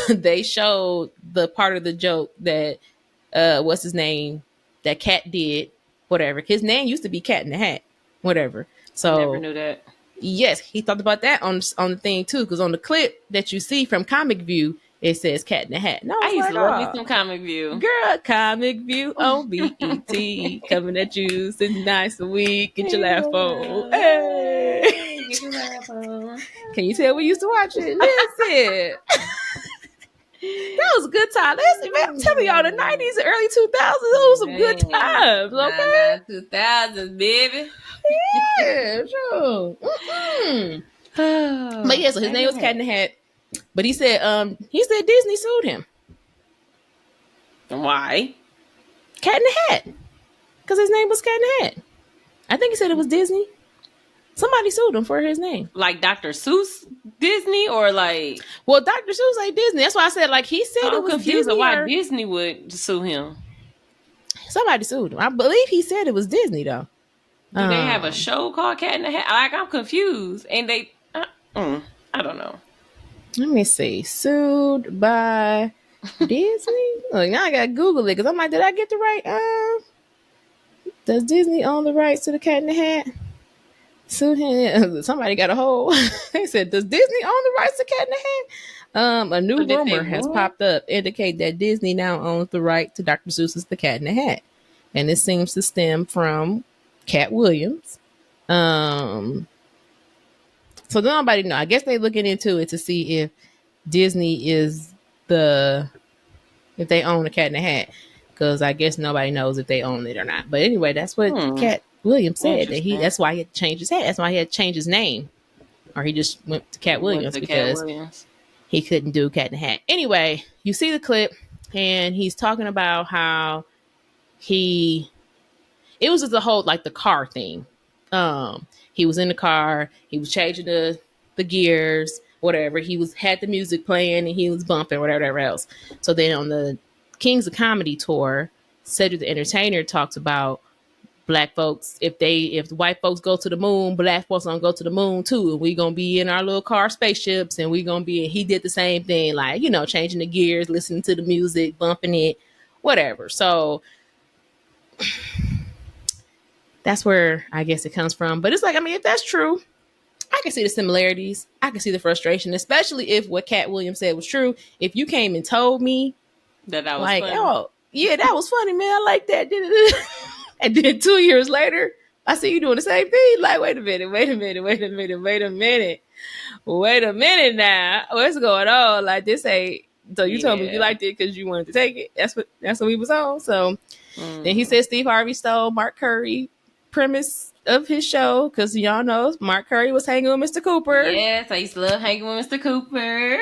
they showed the part of the joke that, what's his name? That Cat did, whatever. His name used to be Cat in the Hat, whatever. So never knew that. Yes, he thought about that on the thing too, because on the clip that you see from Comic View, it says Cat in the Hat. No, I used to love me some Comic View. Girl, Comic View on BET, coming at you 6 nights a week. Get your laugh on. Hey. Get your laugh on. Can you tell we used to watch it? Listen. That was a good time. I'm telling y'all, the 90s and early 2000s, those were some good times. Okay, 2000s, baby. Yeah, sure. But yeah, so his name was Cat in the Hat. But he said Disney sued him. Why? Cat in the Hat. Because his name was Cat in the Hat. I think he said it was Disney. Somebody sued him for his name. Like Dr. Seuss Disney or like... Well, Dr. Seuss ain't Disney. That's why I said, like, he said it was confused Disney. Why Disney would sue him. Somebody sued him. I believe he said it was Disney though. Do they have a show called Cat in the Hat? Like, I'm confused. And they, I don't know. Let me see. Sued by Disney. Look, now I gotta Google it because I'm like, did I get the right? Does Disney own the rights to the Cat in the Hat? Sued him. Somebody got a hold. They said, does Disney own the rights to Cat in the Hat? A new rumor has popped up indicate that Disney now owns the right to Dr. Seuss's The Cat in the Hat, and this seems to stem from Cat Williams. So nobody know. I guess they're looking into it to see if Disney is if they own the Cat in the Hat, because I guess nobody knows if they own it or not. But anyway, that's what Cat Williams said, that that's why he had to change his hat. That's why he had to change his name, or he just went to Cat Williams because he couldn't do Cat in the Hat. Anyway, you see the clip, and he's talking about how it was just the whole like the car thing. He was in the car, he was changing the gears, whatever. He had the music playing and he was bumping, whatever else. So then on the Kings of Comedy tour, Cedric the Entertainer talks about black folks, if the white folks go to the moon, black folks gonna go to the moon too, and we gonna be in our little car spaceships, and we gonna be. He did the same thing, like, you know, changing the gears, listening to the music, bumping it, whatever. So that's where I guess it comes from. But it's like, I mean, if that's true, I can see the similarities. I can see the frustration, especially if what Cat Williams said was true. If you came and told me that was like, funny. oh yeah, that was funny, man, I like that. And then 2 years later, I see you doing the same thing. Like, wait a minute now. What's going on? Like, this ain't. So you told me you liked it because you wanted to take it. That's what we was on. So then he said Steve Harvey stole Mark Curry premise of his show, because y'all know Mark Curry was hanging with Mr. Cooper. Yes, I used to love hanging with Mr. Cooper.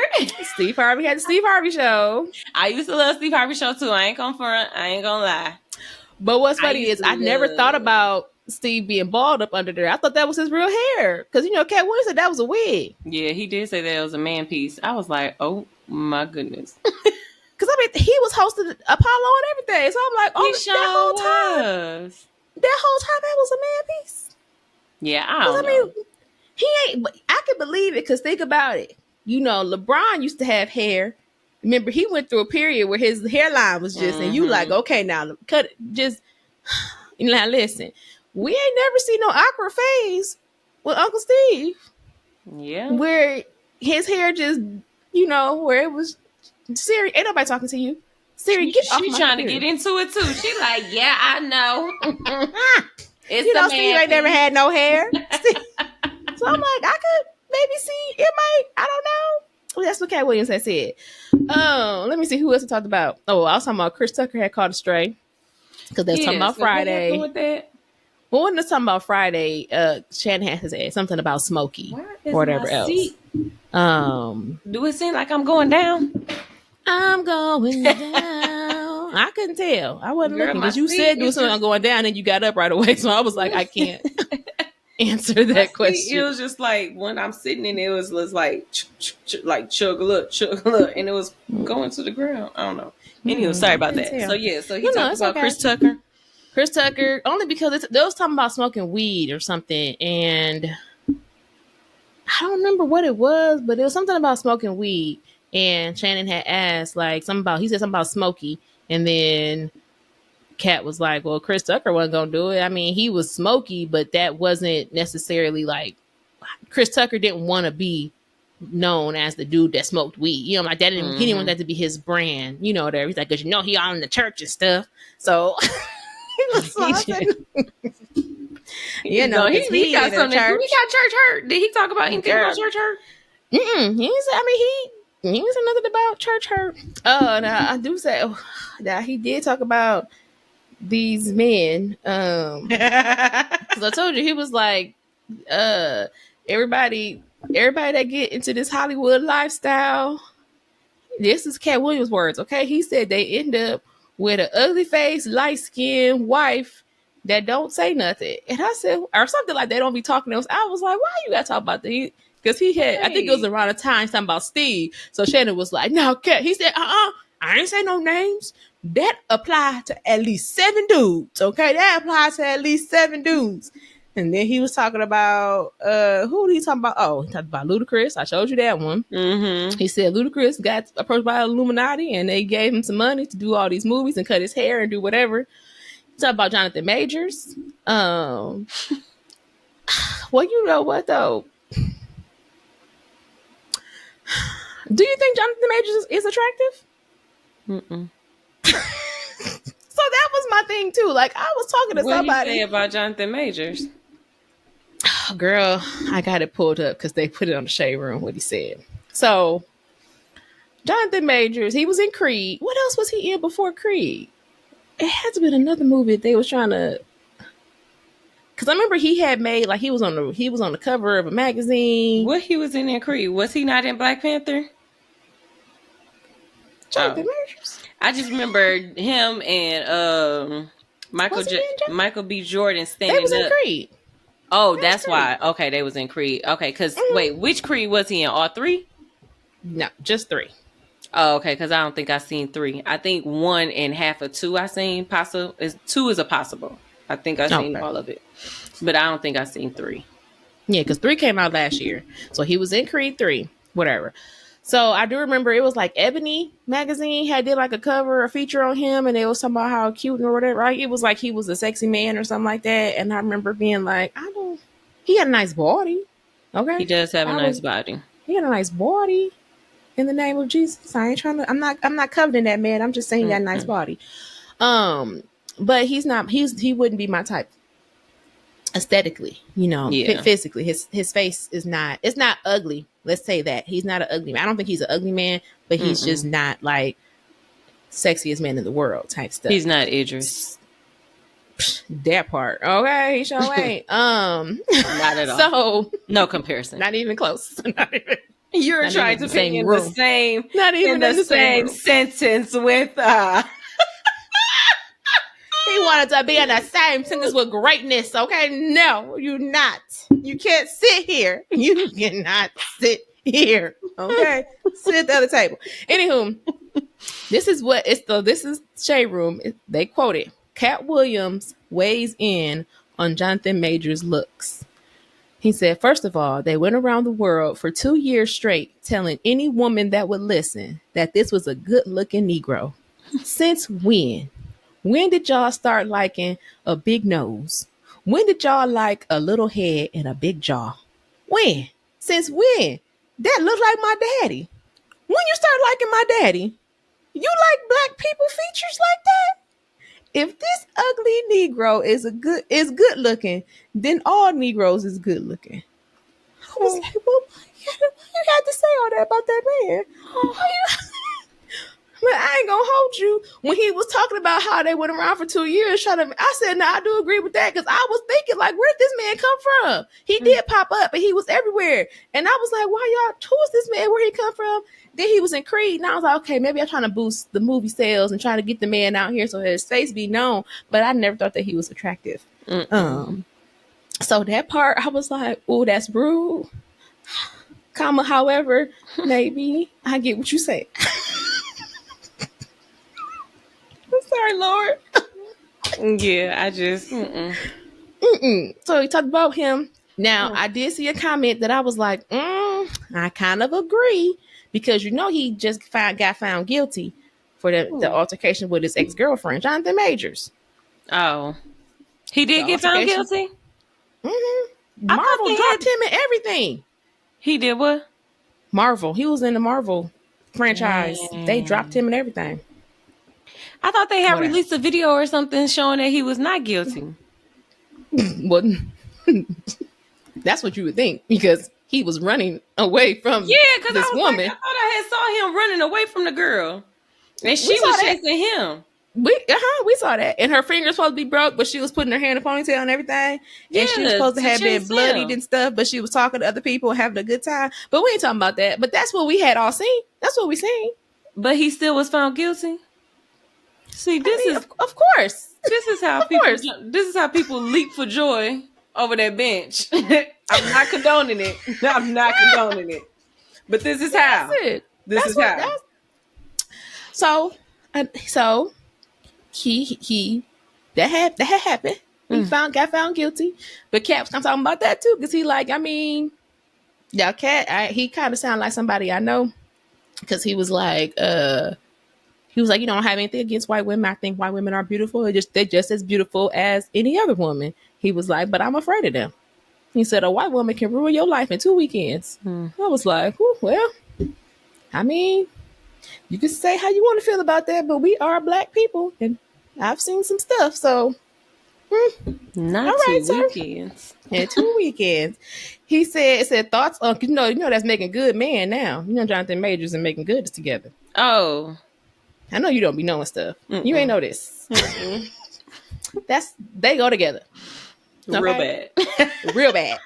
Steve Harvey had the Steve Harvey show. I used to love Steve Harvey show too. I ain't gonna lie. But what's funny is I never thought about Steve being bald up under there. I thought that was his real hair, because you know Cat Williams said that was a wig. Yeah, he did say that it was a man piece. I was like, oh my goodness. Because I mean, he was hosting Apollo and everything, so I'm like, oh, that whole time that was a man piece. Yeah, I mean, he ain't. I can believe it, because think about it. You know, LeBron used to have hair. Remember, he went through a period where his hairline was just, and you like, okay, now cut it. Just now, listen, we ain't never seen no awkward phase with Uncle Steve. Yeah, where his hair just, you know, where it was. Siri, ain't nobody talking to you. Siri, get off my She trying computer. to get into it too. She like, yeah, I know. It's you know, Steve ain't never had no hair. So I'm like, I could maybe see it might. I don't know. That's what Cat Williams had said. Let me see who else I talked about. Oh, I was talking about Chris Tucker had caught a stray, because they're talking about Friday. What with that? Well, when they're talking about Friday, Shannon has said something about Smokey or whatever else. Do it seem like I'm going down? I'm going down. I couldn't tell. I wasn't looking, because you said do something. I'm going down, and you got up right away. So I was like, I can't answer that question. It was just like when I'm sitting in it was like like chug a look, and it was going to the ground. I don't know. Anyway, sorry about that. Tell. So yeah, so he talked about Chris Tucker. Chris Tucker, only because they was talking about smoking weed or something, and I don't remember what it was, but it was something about smoking weed. And Shannon had asked, like, he said something about Smokey, and then Cat was like, well, Chris Tucker wasn't gonna do it. I mean, he was Smokey, but that wasn't necessarily like Chris Tucker didn't want to be known as the dude that smoked weed. You know, like that didn't he didn't want that to be his brand. You know, whatever. He's like, because you know he all in the church and stuff. So he was you know, he got something. He got church hurt. Did he talk about anything about church hurt? He didn't say nothing about church hurt. Oh, now I do say, now he did talk about these men. Because I told you, he was like, everybody that get into this Hollywood lifestyle, this is Cat Williams' words, okay? He said they end up with an ugly face, light-skinned wife that don't say nothing. And I said, or something like they don't be talking to us. I was like, why you gotta talk about that? Because he had, I think it was around a time talking about Steve. So Shannon was like, no, Cat. He said, I ain't say no names. that apply to at least 7 dudes. Okay, that applies to at least 7 dudes. And then he was talking about who did he talking about? Oh, he talked about Ludacris. I showed you that one. Mm-hmm. He said Ludacris got approached by Illuminati and they gave him some money to do all these movies and cut his hair and do whatever. He talked about Jonathan Majors. Well, you know what though? Do you think Jonathan Majors is attractive? Mm-mm. So that was my thing too. Like I was talking to What somebody. he say about Jonathan Majors? Oh, girl, I got it pulled up because they put it on the shade room. What he said. So Jonathan Majors, he was in Creed. What else was he in before Creed? It had to be another movie that they was trying to. Because I remember he had made like he was on the cover of a magazine. What he was in Creed? Was he not in Black Panther? Jonathan Majors. I just remember him and Michael B. Jordan standing They was in up. Creed. Oh, that's why. Okay, they was in Creed. Okay, because wait, which Creed was he in? All 3? No, just 3. Oh, okay, because I don't think I seen 3. I think 1 and half of 2 I seen. 2 is a possible. I think I seen all of it, but I don't think I seen 3. Yeah, because 3 came out last year, so he was in Creed 3, whatever. So I do remember it was like Ebony magazine did like a cover, a feature on him, and it was talking about how cute or whatever. Right? It was like he was a sexy man or something like that. And I remember being like, he had a nice body. Okay, He does have a nice body. He had a nice body. In the name of Jesus, I ain't trying to. I'm not coveting that man. I'm just saying he got a nice body. But he's not. He wouldn't be my type. Aesthetically, physically, his face is not. It's not ugly. Let's say that he's not an ugly man. I don't think he's an ugly man, but he's just not like sexiest man in the world type stuff. He's not Idris. That part, okay. He sure ain't. Not at all. So no comparison. Not even close. Not even. You're not trying even to put in the same. Not even in the same sentence with. He wanted to be in the same sentence with greatness. Okay, no, you're not. You can't sit here. You cannot sit here. Okay, sit at the other table. Anywho, this is Shade Room. They quoted Cat Williams weighs in on Jonathan Majors' looks. He said, first of all, they went around the world for 2 years straight telling any woman that would listen that this was a good-looking Negro. Since when? When did y'all start liking a big nose? When did y'all like a little head and a big jaw? When? Since when? That looked like my daddy. When you start liking my daddy, you like black people features like that? If this ugly Negro is good looking, then all Negroes is good looking. I was like, well, you had to say all that about that man. But I ain't gonna hold you. When he was talking about how they went around for 2 years, I said, no, I do agree with that, because I was thinking, like, where did this man come from? He did pop up, and he was everywhere. And I was like, who is this man? Where he come from? Then he was in Creed, and I was like, okay, maybe I'm trying to boost the movie sales and trying to get the man out here so his face be known. But I never thought that he was attractive. So that part, I was like, oh, that's rude. However, maybe I get what you say. I'm sorry, Lord. Yeah, I just. So he talked about him. Now, I did see a comment that I was like, I kind of agree, because he just got found guilty for the altercation with his ex-girlfriend, Jonathan Majors. Oh, he did get found guilty? Marvel dropped him and everything. He did what? Marvel. He was in the Marvel franchise. They dropped him and everything. I thought they had released a video or something showing that he was not guilty. Well, that's what you would think, because he was running away from this woman. Like, I thought I had saw him running away from the girl, and she was chasing him. We saw that, and her finger's supposed to be broke, but she was putting her hand in a ponytail and everything, and she was supposed to have been bloodied and stuff, but she was talking to other people and having a good time. But we ain't talking about that. But that's what we had all seen. That's what we seen. But he still was found guilty. See, of course. This is how people leap for joy over that bench. I'm not condoning it. I'm not condoning it. But this is how. That's it. This is how. So he that had happened. He got found guilty, but Cap's I'm talking about that too because he like I mean, yeah, Cat he kind of sounded like somebody I know because he was like you don't have anything against white women. I think white women are beautiful. They're just as beautiful as any other woman. He was like, but I'm afraid of them. He said a white woman can ruin your life in 2 weekends. I was like, well, I mean, you can say how you want to feel about that, but we are black people, and I've seen some stuff. So, Not all right, 2 sir. weekends. And 2 weekends, he said thoughts on you know that's Making Good man now. You know Jonathan Majors and Making Good is together. Oh, I know you don't be knowing stuff. You ain't know this. They go together. Okay? real bad. Real bad.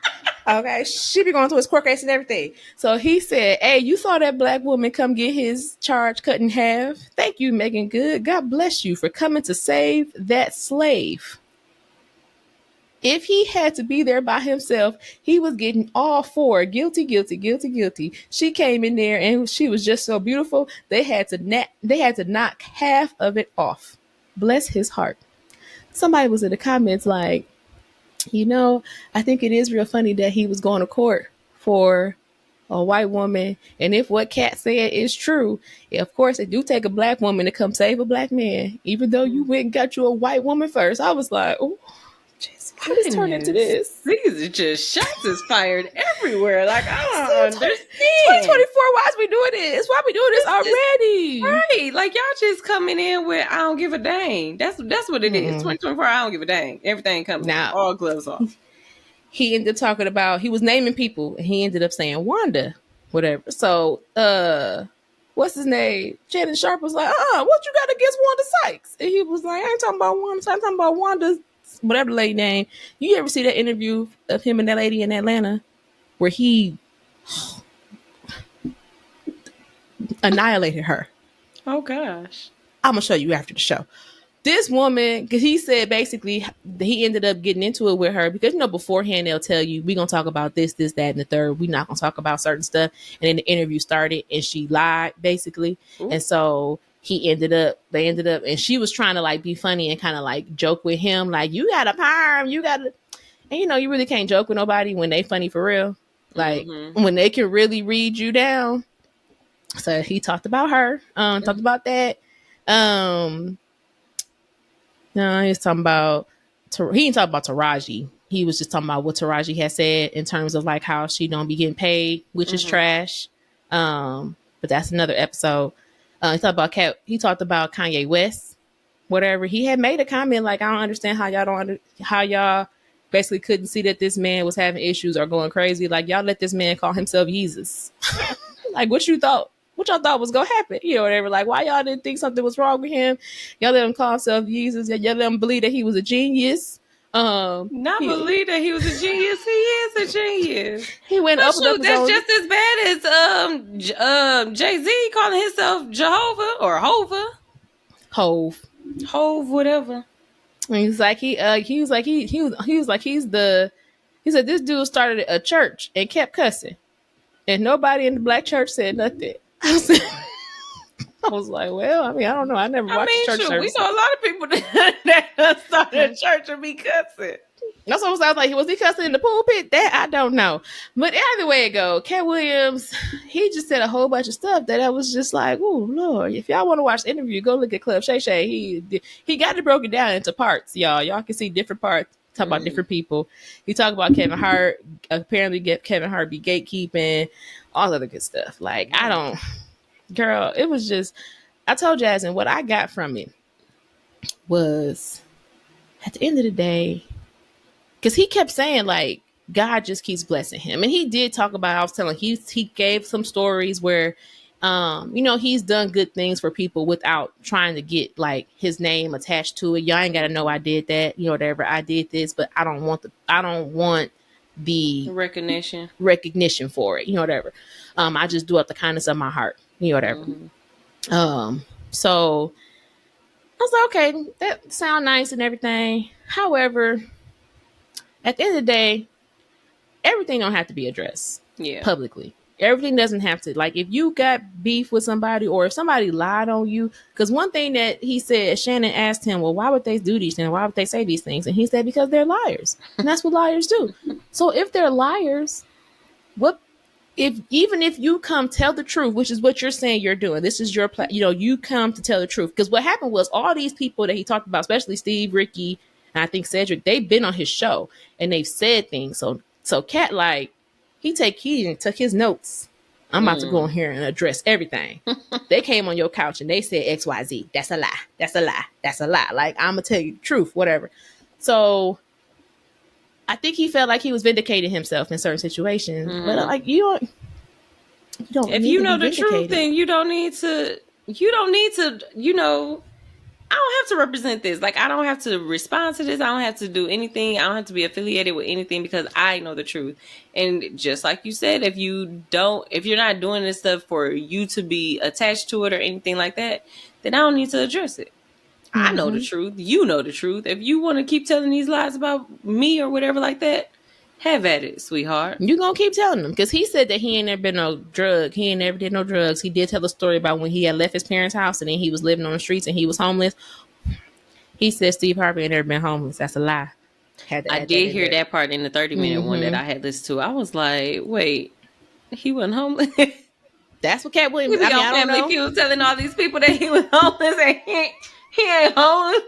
Okay, she be going through his court case and everything. So he said, "Hey, you saw that black woman come get his charge cut in half. Thank you, Megan Good. God bless you for coming to save that slave." If he had to be there by himself, he was getting all four guilty, guilty, guilty, guilty. She came in there and she was just so beautiful. They had to knock half of it off. Bless his heart. Somebody was in the comments like, I think it is real funny that he was going to court for a white woman. And if what Kat said is true, of course, it do take a black woman to come save a black man, even though you went and got you a white woman first. I was like, oh, Jesus, how this turned into this? These are just shots is fired everywhere. Like, I don't understand. 2024, why is we doing this? Why we doing this already? Right. Like, y'all just coming in with, I don't give a dang. That's what it is. 2024, I don't give a dang. Everything comes out. All gloves off. He ended up talking about, he was naming people, and he ended up saying Wanda, whatever. So, what's his name? Shannon Sharp was like, what you got against Wanda Sykes? And he was like, I ain't talking about Wanda, I'm talking about Wanda, whatever the lady name. You ever see that interview of him and that lady in Atlanta where he annihilated her? Oh, gosh. I'm going to show you after the show. This woman, because he said basically he ended up getting into it with her because, beforehand they'll tell you, we're going to talk about this, that, and the third. We're not going to talk about certain stuff. And then the interview started and she lied, basically. Ooh. And so they ended up, and she was trying to like be funny and kind of like joke with him. Like, you got a perm, you got to, and you really can't joke with nobody when they funny for real. Like when they can really read you down. So he talked about her, talked about that. No, he was talking about, he didn't talk about Taraji. He was just talking about what Taraji had said in terms of like how she don't be getting paid, which is trash. But that's another episode. He talked about Kanye West, whatever. He had made a comment like, I don't understand how y'all basically couldn't see that this man was having issues or going crazy. Like, y'all let this man call himself Jesus. Like, what y'all thought was gonna happen? Whatever. Like, why y'all didn't think something was wrong with him? Y'all let him call himself Jesus. Y'all let him believe that he was a genius. Believe that he was a genius. He is a genius. He went up and up. That's just as bad as Jay-Z calling himself Jehovah or Hove, whatever. And he said this dude started a church and kept cussing, and nobody in the black church said nothing. I was like, well, I mean, I don't know. I never watched church service. We know a lot of people that started a church and be cussing. That's what I was like. Was he cussing in the pulpit? That I don't know. But either way it go, Cat Williams, he just said a whole bunch of stuff that I was just like, oh Lord. If y'all want to watch the interview, go look at Club Shay Shay. He got it broken down into parts, y'all. Y'all can see different parts. Talk about different people. He talked about Kevin Hart. Apparently, Kevin Hart be gatekeeping, all other good stuff. Like, I don't. Girl, it was just, I told Jasmine what I got from it was at the end of the day, because he kept saying like God just keeps blessing him. And he did talk about, I was telling, he gave some stories where, he's done good things for people without trying to get like his name attached to it. Y'all ain't got to know I did that, whatever. I did this, but I don't want the recognition for it, whatever. I just do it the kindness of my heart, whatever. So I was like, okay, that sound nice and everything. However, at the end of the day, everything don't have to be addressed publicly. everything doesn't have to, like, if you got beef with somebody or if somebody lied on you, because one thing that he said, Shannon asked him, well, why would they do these things? Why would they say these things? And he said, because they're liars. And that's what liars do. So if they're liars, what if, even if you come tell the truth, which is what you're saying you're doing, this is your you come to tell the truth. Because what happened was all these people that he talked about, especially Steve, Ricky, and I think Cedric, they've been on his show and they've said things. So Cat, like, he took his notes. I'm about to go in here and address everything. They came on your couch and they said XYZ. That's a lie. That's a lie. That's a lie. Like, I'm gonna tell you the truth, whatever. So I think he felt like he was vindicating himself in certain situations. But like, you don't if need you to know be the truth, vindicated. then you don't need to, I don't have to represent this. Like, I don't have to respond to this. I don't have to do anything. I don't have to be affiliated with anything because I know the truth. And just like you said, if you're not doing this stuff for you to be attached to it or anything like that, then I don't need to address it. I know the truth. You know the truth. If you want to keep telling these lies about me or whatever like that, have at it, sweetheart. You gonna keep telling them, because he said that he ain't never been no drug. He ain't never did no drugs. He did tell a story about when he had left his parents' house and then he was living on the streets and he was homeless. He said Steve Harvey ain't never been homeless. That's a lie. I did hear that part in the 30-minute one that I had listened to. I was like, wait, he wasn't homeless? That's what Cat Williams. He I mean, on I don't Family know. Feud telling all these people that he was homeless and he ain't homeless.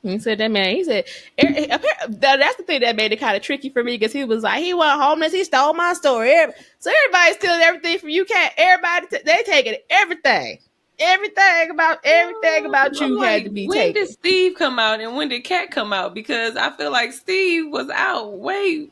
He said that man. He said that's the thing that made it kind of tricky for me, because he was like, he wasn't homeless. He stole my story. So everybody's stealing everything from you, Cat. Everybody they taking everything. Everything about you Like, had to be when taken. did Steve come out and when did Cat come out? Because I feel like Steve was out way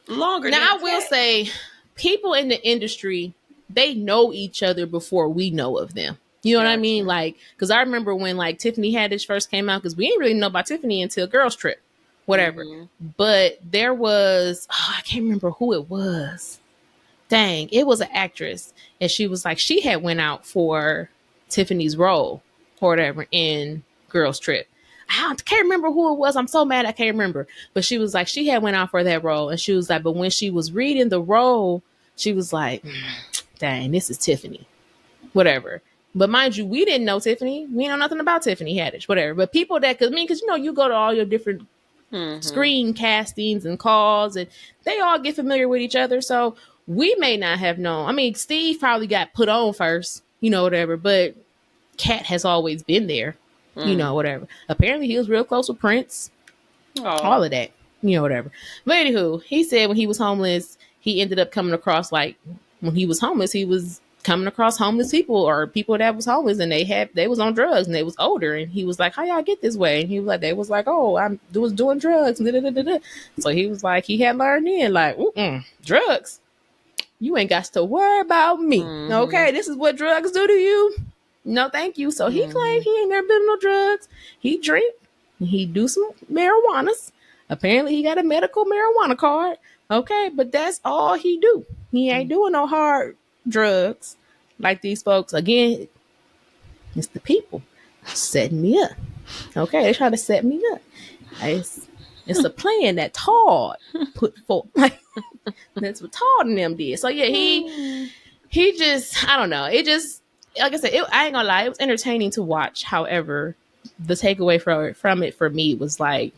longer. Now, than I will Cat. say, people in the industry, they know each other before we know of them. You know what I mean? Like, because I remember when, like, Tiffany Haddish first came out, because we didn't really know about Tiffany until Girls Trip, whatever. But there was, I can't remember who it was. Dang, it was an actress, and she was like, she had went out for Tiffany's role or whatever in Girls Trip. I can't remember who it was. I'm so mad I can't remember. But she was like, she had went out for that role, and she was like, but when she was reading the role, she was like, dang, this is Tiffany, whatever. But mind you, we didn't know Tiffany. We know nothing about Tiffany Haddish, whatever. But people that, because you go to all your different screen castings and calls, and they all get familiar with each other. So we may not have known. I mean, Steve probably got put on first, whatever. But Cat has always been there, whatever. Apparently, he was real close with Prince. All of that, whatever. But anywho, he said when he was homeless, he ended up coming across, like, when he was homeless, he was coming across homeless people or people that was homeless, and they was on drugs and they was older, and he was like, how y'all get this way? And he was like, they was like, oh, I was doing drugs. So he was like, he had learned in, like, drugs, you ain't got to worry about me. Okay, this is what drugs do to you. No, thank you. So he claimed he ain't never been on no drugs. He drink, he do some marijuanas. Apparently he got a medical marijuana card. Okay, but that's all he do. He ain't doing no hard drugs like these folks. Again, it's the people setting me up. Okay, they try to set me up. It's a plan that Todd put forth. Like, that's what Todd and them did. So yeah, he just, I don't know. It just, like I said, I ain't gonna lie, it was entertaining to watch. However, the takeaway from it for me was like,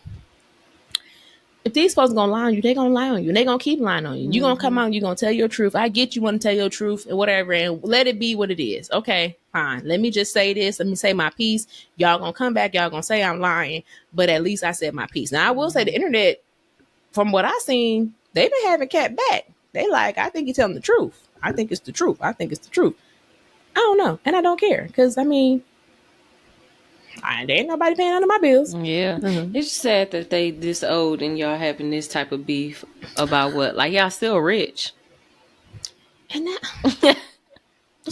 if these folks gonna lie on you, they gonna lie on you, and they gonna keep lying on you. You gonna come out and you gonna tell your truth. I get you want to tell your truth and whatever, and let it be what it is. Okay, fine. Let me just say this. Let me say my piece. Y'all gonna come back. Y'all gonna say I'm lying, but at least I said my piece. Now I will say the internet, from what I seen, they've been having Cat back. They like, I think he's telling the truth. I think it's the truth. I think it's the truth. I don't know, and I don't care, because I mean, there ain't nobody paying under my bills. Yeah. It's sad that they this old and y'all having this type of beef about what? Like, y'all still rich. And that's what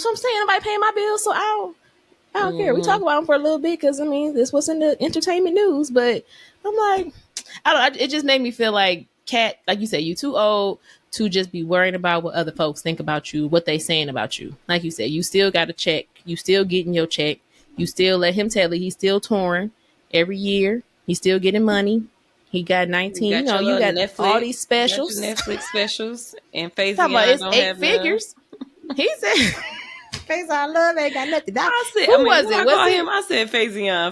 I'm saying. Nobody paying my bills, so I don't care. We talk about them for a little bit, because I mean, this was in the entertainment news. But I'm like, I don't know. It just made me feel like, Cat, like you said, you too old to just be worrying about what other folks think about you, what they saying about you. Like you said, you still got a check. You still getting your check. You still let him tell you he's still touring every year. He's still getting money. He got 19. You got Netflix, all these specials. Netflix specials and Facebook. Talking about it's 8 figures. He said, Faison Love ain't got nothing. Who Was when it? I Was call it him, I said Faison.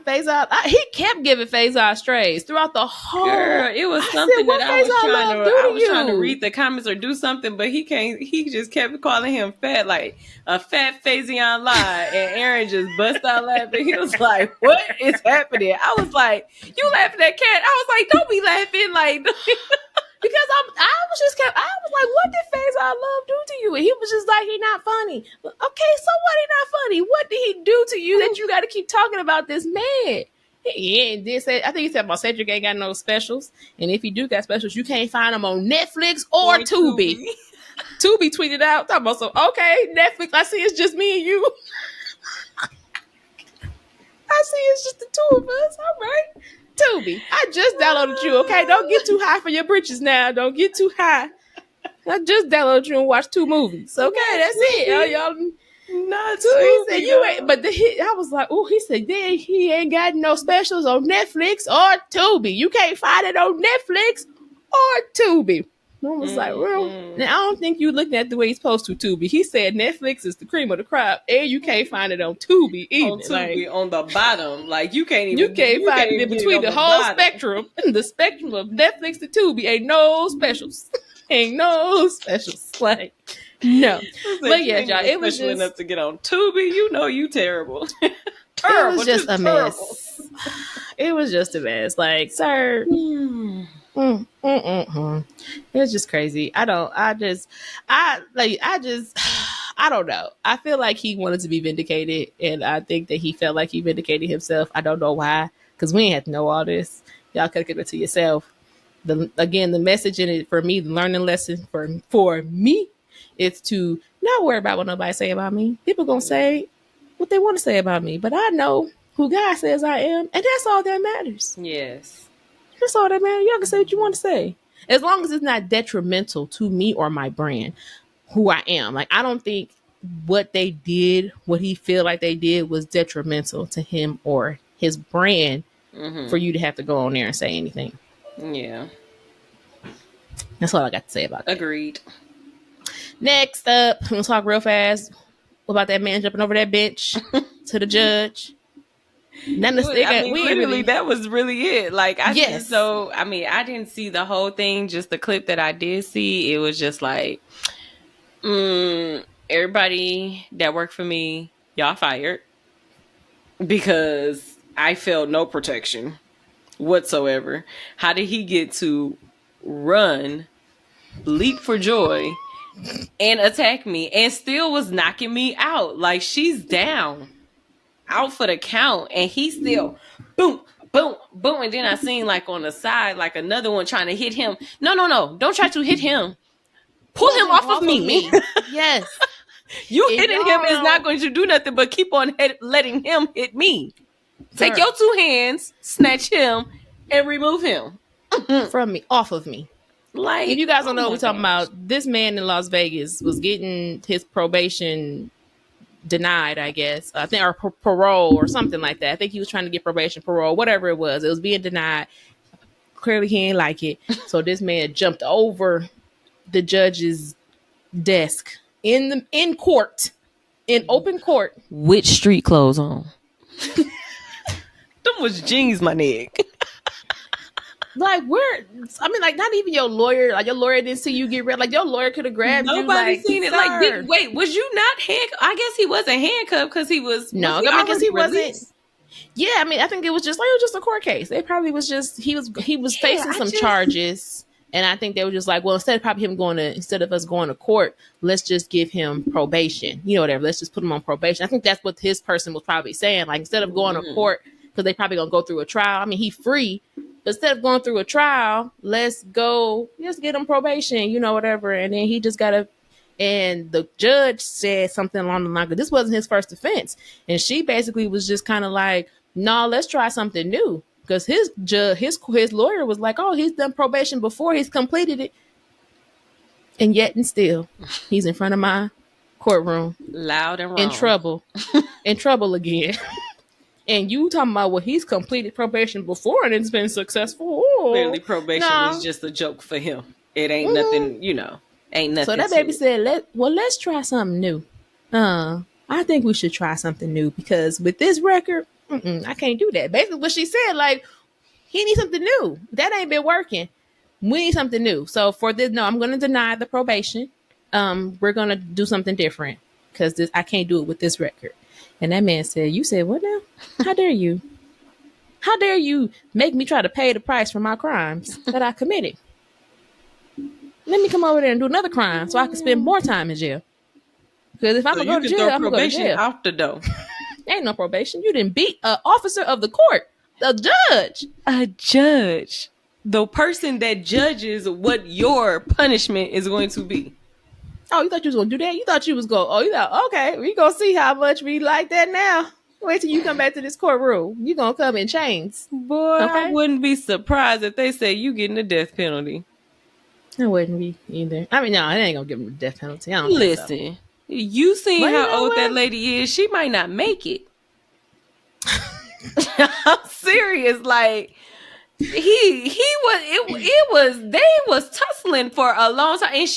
Faison? He kept giving Faison strays throughout the whole. Girl, it was I something said, what that Faison Love do I to was trying to you? read the comments or do something, but he just kept calling him fat, like a fat Faison lie. And Aaron just bust out laughing. He was like, what is happening? I was like, you laughing at Cat? I was like, don't be laughing, like Because I was like, what did Faison Love do to you? And he was just like, he not funny. Okay, so what? He not funny? What did he do to you that you got to keep talking about this man? He did say, I think he said about Cedric ain't got no specials, and if he do got specials, you can't find them on Netflix or Tubi. Tubi tweeted out talking about, so okay, Netflix, I see it's just me and you. I see it's just the two of us. All right. Tubi, I just downloaded you, okay? Don't get too high for your britches now. Don't get too high. I just downloaded you and watched 2 movies. Okay, that's it. Y'all. Not So he said, you though. ain't, but I was like, oh, he said, then he ain't got no specials on Netflix or Tubi. You can't find it on Netflix or Tubi. I was like, well, now I don't think you looking at the way he's supposed to Tubi. He said Netflix is the cream of the crop, and you can't find it on Tubi either. On Tubi, on the bottom, like you can't find it in between the whole bottom. spectrum. The spectrum of Netflix to Tubi ain't no specials. Ain't no specials. Like, no. But yeah, y'all, it was just enough to get on Tubi. You know you terrible. Terrible, it was just a mess. It was just a mess. Like, sir. It was just crazy. I don't know. I feel like he wanted to be vindicated, and I think that he felt like he vindicated himself. I don't know why, because we ain't have to know all this. Y'all could give it to yourself. The message in it for me, the learning lesson for me, is to not worry about what nobody say about me. People gonna say what they want to say about me, but I know who God says I am, and that's all that matters. Yes. That's all that matters. Y'all can say what you want to say, as long as it's not detrimental to me or my brand, who I am. Like, I don't think what they did, what he feel like they did, was detrimental to him or his brand for you to have to go on there and say anything. Yeah. That's all I got to say about that. Agreed. Next up, I'm going to talk real fast about that man jumping over that bench to the judge. Literally, that was really it. Like, I didn't see the whole thing, just the clip that I did see. It was just like, everybody that worked for me, y'all fired, because I felt no protection whatsoever. How did he get to run, leap for joy, and attack me, and still was knocking me out? Like, she's down, out for the count, and he still boom, boom, boom. And then I seen, like, on the side, like, another one trying to hit him. No, don't try to hit him. Pull him off of me. Yes. You hitting him is not going to do nothing but keep on letting him hit me. Take your 2 hands, snatch him, and remove him from me, off of me. Like, if you guys don't know what we're talking about, this man in Las Vegas was getting his probation denied, I guess. I think, or parole or something like that. I think he was trying to get probation, parole, whatever it was. It was being denied. Clearly he ain't like it. So this man jumped over the judge's desk in court, in open court, with street clothes on. Them was jeans, my nigga. Like, like, not even your lawyer. Like, your lawyer didn't see you get rid. Like, your lawyer could have grabbed you. Nobody seen it. Like, wait, was you not handcuffed? I guess he wasn't handcuffed because he was. No, because he wasn't. Yeah, I mean, I think it was just a court case. It probably was just he was facing some charges, and I think they were just like, well, instead of us going to court, let's just give him probation. You know, whatever. Let's just put him on probation. I think that's what his person was probably saying. Like, instead of going to court, because they probably gonna go through a trial. I mean, he's free. But instead of going through a trial, let's get him probation, you know, whatever. And then he just and the judge said something along the line, because this wasn't his first offense. And she basically was just kind of like, no, let's try something new. Because his lawyer was like, oh, he's done probation before, he's completed it. And yet and still, he's in front of my courtroom. Loud and wrong. In trouble again. And you talking about, well, he's completed probation before and it's been successful. Clearly probation was just a joke for him. It ain't nothing, you know. Ain't nothing. So that to baby it. said, let's try something new. I think we should try something new because with this record, I can't do that. Basically, what she said, like, he needs something new. That ain't been working. We need something new. So for this, no, I'm going to deny the probation. We're going to do something different because I can't do it with this record. And that man said, you said, what now? How dare you? How dare you make me try to pay the price for my crimes that I committed? Let me come over there and do another crime so I can spend more time in jail. Because if I'm So going to you go to can jail, throw I'm going to go to probation jail. out the door. Ain't no probation. You didn't beat an officer of the court, the judge. A judge, the person that judges what your punishment is going to be. Oh, you thought you was going to do that? You thought you was going, you thought, okay, we going to see how much we like that now. Wait till you come back to this courtroom. You going to come in chains. Boy, I Okay? wouldn't be surprised if they say you getting the death penalty. I wouldn't be either. I mean, no, it ain't going to give him the death penalty. I don't think so. Listen, you seen But you how know old what? that lady is. She might not make it. I'm serious. Like, they was tussling for a long time. And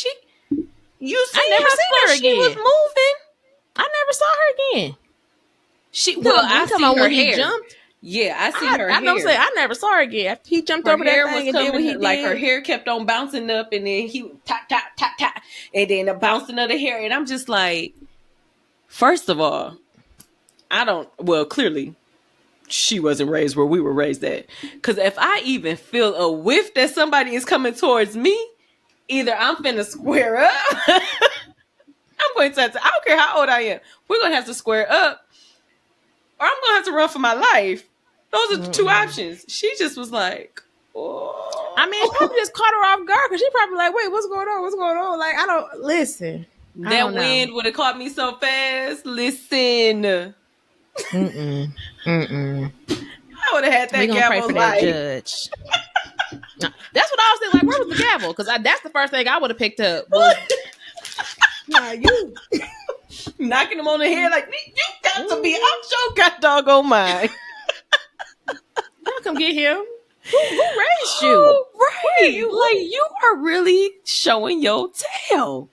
you see I never how seen slow her she was again. moving? I never saw her again. I talking see about her when hair. he jumped? Yeah, I see her I know. hair. Say I never saw her again. After he jumped Her over that hair thing was and did what he coming, like did. her hair kept on bouncing up, and then he tap tap tap tap, and then the bouncing of the hair, and I'm just like, first of all, clearly she wasn't raised where we were raised at, because if I even feel a whiff that somebody is coming towards me, either I'm finna square up, I'm going to have to, I don't care how old I am, we're gonna have to square up, or I'm gonna have to run for my life. Those are the two options. She just was like, oh. I mean, it probably just caught her off guard because she probably like, wait, what's going on? What's going on? Like, I don't listen. That wind would have caught me so fast. Listen. Mm-mm. I would have had that We gonna gavel pray for like. that judge. That's what I was thinking. Like, where was the gavel? Because that's the first thing I would have picked up. Nah, you knocking him on the head like, you got to be out your god doggone mind. Y'all come get him. Who raised you? Right. You are really showing your tail.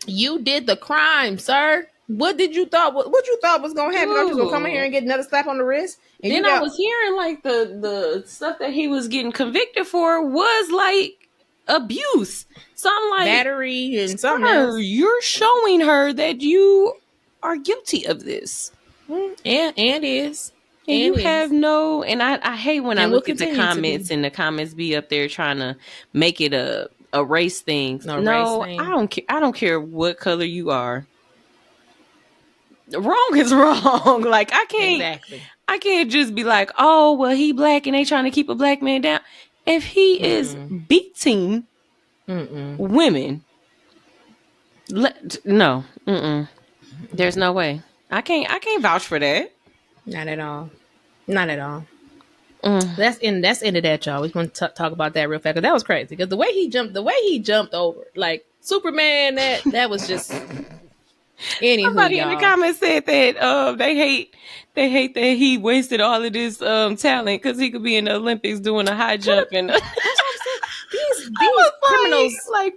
You did the crime, sir. What did you thought? What you thought was gonna happen? Aren't you gonna come in here and get another slap on the wrist? And then I was hearing like the stuff that he was getting convicted for was like abuse. So I'm like, battery and something else. You're showing her that you are guilty of this. And is. And you have no, and I hate when I look at the comments and the comments be up there trying to make it a race thing. No, I don't care. I don't care what color you are. Wrong is wrong. Like I can't just be like, oh well, he black and they trying to keep a black man down. If he is beating women, no, there's no way. I can't vouch for that. Not at all. Not at all. That's end of that, y'all. We want to talk about that real fast because that was crazy. Because the way he jumped over, like Superman, that was just. Anywho, somebody in the comments said that they hate that he wasted all of this talent because he could be in the Olympics doing a high jump and. That's what I'm saying. These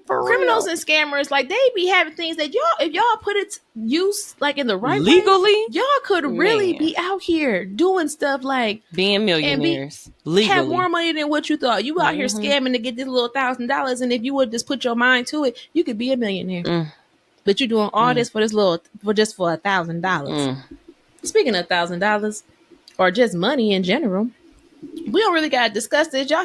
criminals and scammers, like they be having things that if y'all put it to use like in the right legally way, y'all could really be out here doing stuff like being millionaires, legally have more money than what you thought. You out here scamming to get this little $1,000, and if you would just put your mind to it, you could be a millionaire. But you're doing all this for just for $1,000. Speaking of $1,000 or just money in general. We don't really got to discuss this. Y'all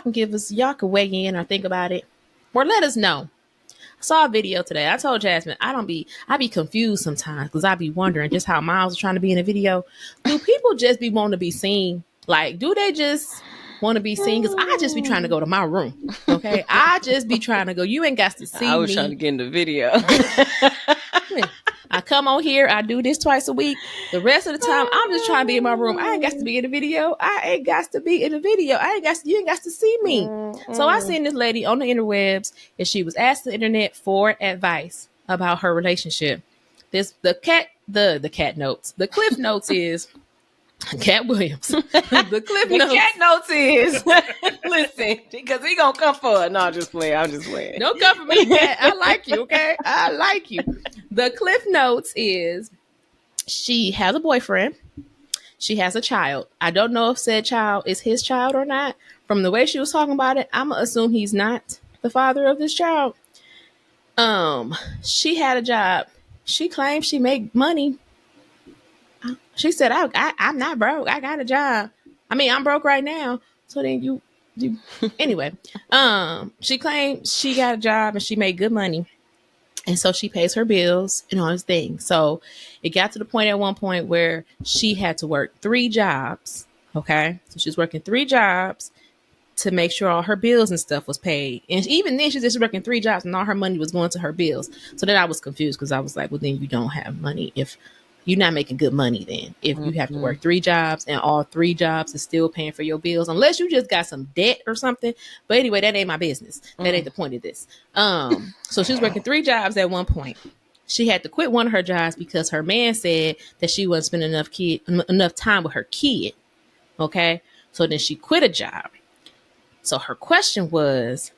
can weigh in or think about it or let us know. I saw a video today. I told Jasmine, I be confused sometimes because I be wondering just how Miles is trying to be in a video. Do people just be wanting to be seen? Like, do they just want to be seen? Because I just be trying to go to my room. Okay. I just be trying to go. You ain't got to see me. I was trying to get in the video. I come on here. I do this twice a week. The rest of the time, I'm just trying to be in my room. I ain't got to be in the video. You ain't got to see me. So I seen this lady on the interwebs, and she was asking the internet for advice about her relationship. The cliff notes is Cat Williams. The Cliff The Notes. cat notes is listen, because he gonna come for it. No, I'm just playing. I'm just playing. Don't come for me, Cat. I like you, okay? I like you. The Cliff Notes is she has a boyfriend. She has a child. I don't know if said child is his child or not. From the way she was talking about it, I'm gonna assume he's not the father of this child. She had a job. She claimed she made money. She said, I'm not broke. I got a job. I mean, I'm broke right now. So then you anyway. She claimed she got a job and she made good money. And so she pays her bills and all this thing. So it got to the point at one point where she had to work 3 jobs. Okay. So she's working 3 jobs to make sure all her bills and stuff was paid. And even then, she's just working 3 jobs and all her money was going to her bills. So then I was confused because I was like, well, then you don't have money if you're not making good money then. If you have to work 3 jobs and all 3 jobs is still paying for your bills, unless you just got some debt or something. But anyway, that ain't my business. That ain't the point of this. So she was working 3 jobs at one point. She had to quit one of her jobs because her man said that she wasn't spending enough time with her kid. Okay. So then she quit a job. So her question was,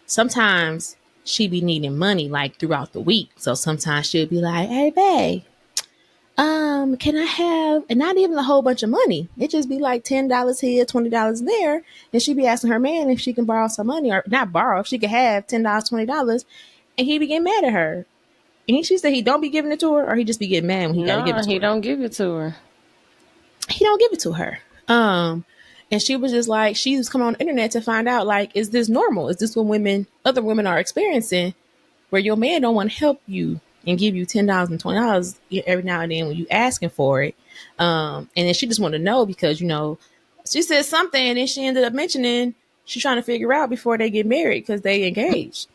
sometimes she be needing money like throughout the week. So sometimes she'll be like, hey, babe, can I have, and not even a whole bunch of money. It just be like $10 here, $20 there. And she'd be asking her man if she can borrow some money, or not borrow, if she could have $10, $20. And he be getting mad at her. And she said he don't be giving it to her, or he just be getting mad when he gotta give it to her. He don't give it to her. He don't give it to her. And she was just like, she was coming on the internet to find out, like, is this normal? Is this what other women are experiencing, where your man don't want to help you and give you $10 and $20 every now and then when you asking for it? And then she just wanted to know because, she said something and then she ended up mentioning she's trying to figure out before they get married because they engaged.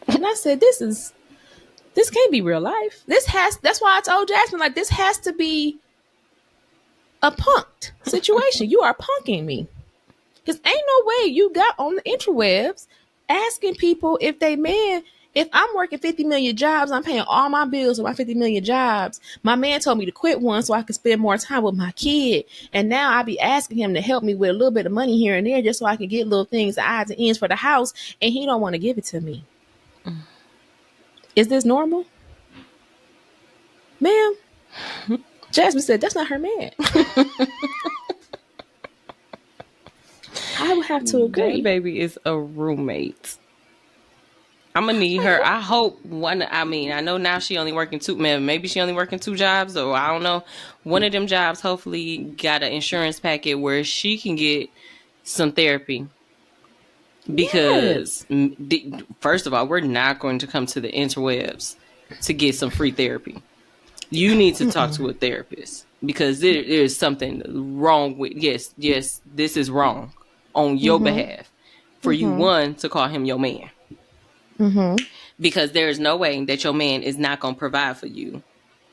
And I said, this can't be real life. That's why I told Jasmine, like, this has to be a punked situation. You are punking me. Because ain't no way you got on the interwebs asking people if I'm working 50 million jobs, I'm paying all my bills with my 50 million jobs. My man told me to quit one so I could spend more time with my kid. And now I be asking him to help me with a little bit of money here and there just so I can get little things, odds and ends for the house. And he don't want to give it to me. Is this normal? Ma'am? Jasmine said, that's not her man. I would have to agree. That baby is a roommate. I'm gonna need her. I hope one. I mean, I know now she only working 2. Maybe she only working 2 jobs, or I don't know. One of them jobs hopefully got an insurance packet where she can get some therapy. Because first of all, we're not going to come to the interwebs to get some free therapy. You need to talk to a therapist because there is something wrong with. Yes, this is wrong on your behalf. For you, one, to call him your man. Because there is no way that your man is not going to provide for you.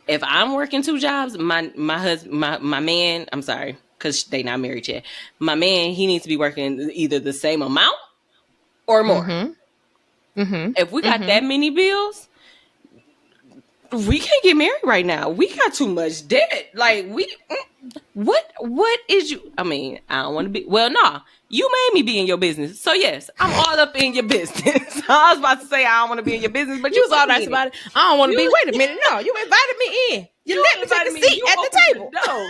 If I'm working 2 jobs, my husband, my man, I'm sorry, because they not married yet. My man, he needs to be working either the same amount or more. If we got that many bills, we can't get married right now. We got too much debt. Like, what is you? I mean, I don't want to be. Well, nah, you made me be in your business. So yes, I'm all up in your business. I was about to say I don't want to be in your business, but you was all nice about it. I don't want to be. Wait a minute. No, you invited me in. You let me take a seat at the table. No,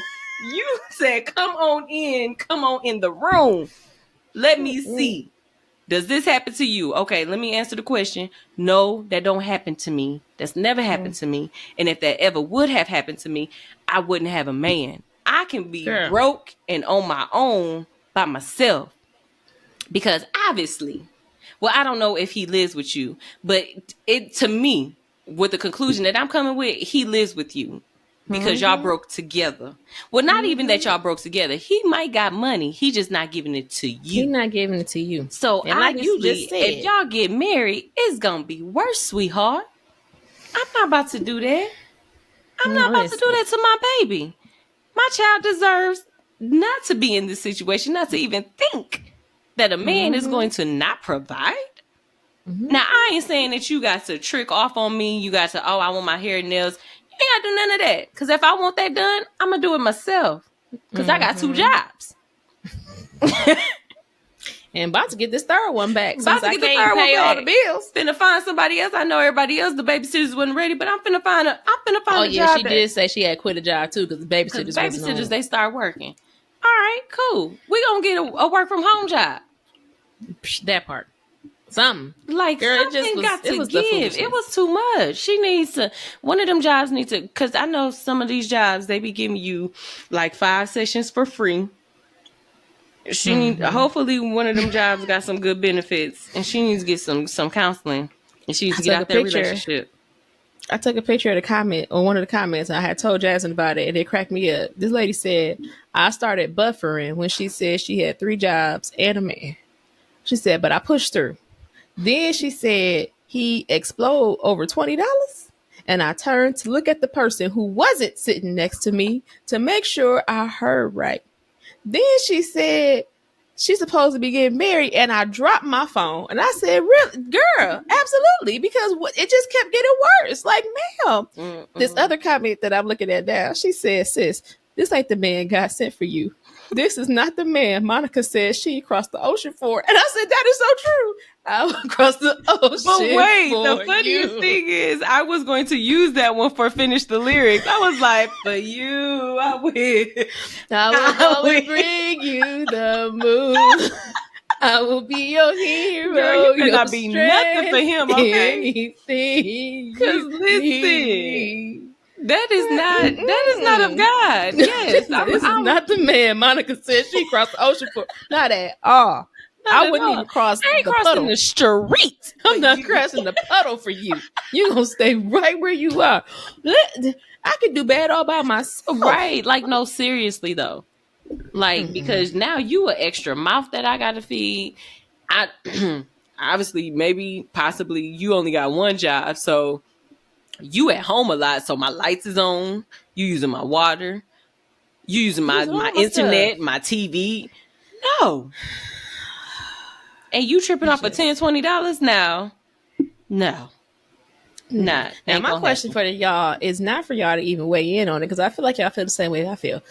you said, come on in the room. Let me see. Does this happen to you? Okay, let me answer the question. No, that don't happen to me. That's never happened to me. And if that ever would have happened to me, I wouldn't have a man. I can be broke and on my own by myself. Because obviously, well, I don't know if he lives with you, but to me, with the conclusion that I'm coming with, he lives with you. Because y'all broke together. Well, not even that y'all broke together. He might got money. He just not giving it to you. He not giving it to you. So and like you just said, if y'all get married, it's going to be worse, sweetheart. I'm not about to do that. I'm not about to do that to my baby. My child deserves not to be in this situation, not to even think that a man is going to not provide. Now, I ain't saying that you got to trick off on me. You got to, oh, I want my hair and nails. You ain't got to do none of that. Because if I want that done, I'm going to do it myself. Because I got 2 jobs. And about to get this third one back About since to I get the can't third one pay all the back. bills. Finna find somebody else. I know everybody else, the babysitters wasn't ready, but I'm finna find a Oh, job. yeah, she did say she had quit a job, too, because the Because babysitters wasn't babysitters, on. they start working. All right, cool. We gonna get a work from home job. That part. Something. Like, Girl, it just something was, got it to was the give. It foolishness. was too much. She needs to, one of them jobs needs to, because I know some of these jobs, they be giving you like 5 sessions for free. She need, hopefully one of them jobs got some good benefits, and she needs to get some counseling, and she needs to get out that relationship. I took a picture of the comment on one of the comments. I had told Jasmine about it, and it cracked me up. This lady said, I started buffering when she said she had 3 jobs and a man. She said, but I pushed through. Then she said he exploded over $20. And I turned to look at the person who wasn't sitting next to me to make sure I heard right. Then she said she's supposed to be getting married, and I dropped my phone. And I said, really, girl, absolutely, because it just kept getting worse. Like, ma'am. This other comment that I'm looking at now, she said, sis, this ain't the man God sent for you. This is not the man Monica said she crossed the ocean for. And I said, that is so true. I would cross the ocean. But wait, for the funniest thing is I was going to use that one for finish the lyrics. I was like, for you, I will. I will bring you the moon. I will be your hero. Girl, you cannot be strength, nothing for him, okay? Anything. Because listen, that is not of God. Yes, this is not the man Monica said she crossed the ocean for. Not at all. I wouldn't even cross I ain't the crossing puddle. the street. I'm not crossing the puddle for you. You're going to stay right where you are. I could do bad all by myself. Right. Like, no, seriously, though. Like, because now you an extra mouth that I got to feed. I obviously, maybe, possibly, you only got one job. So, you at home a lot. So, my lights is on. You using my water. You using my internet, stuff. my TV. No. And you tripping off of $10, $20 now? No. Nah. Now, my question for y'all is not for y'all to even weigh in on it, because I feel like y'all feel the same way I feel.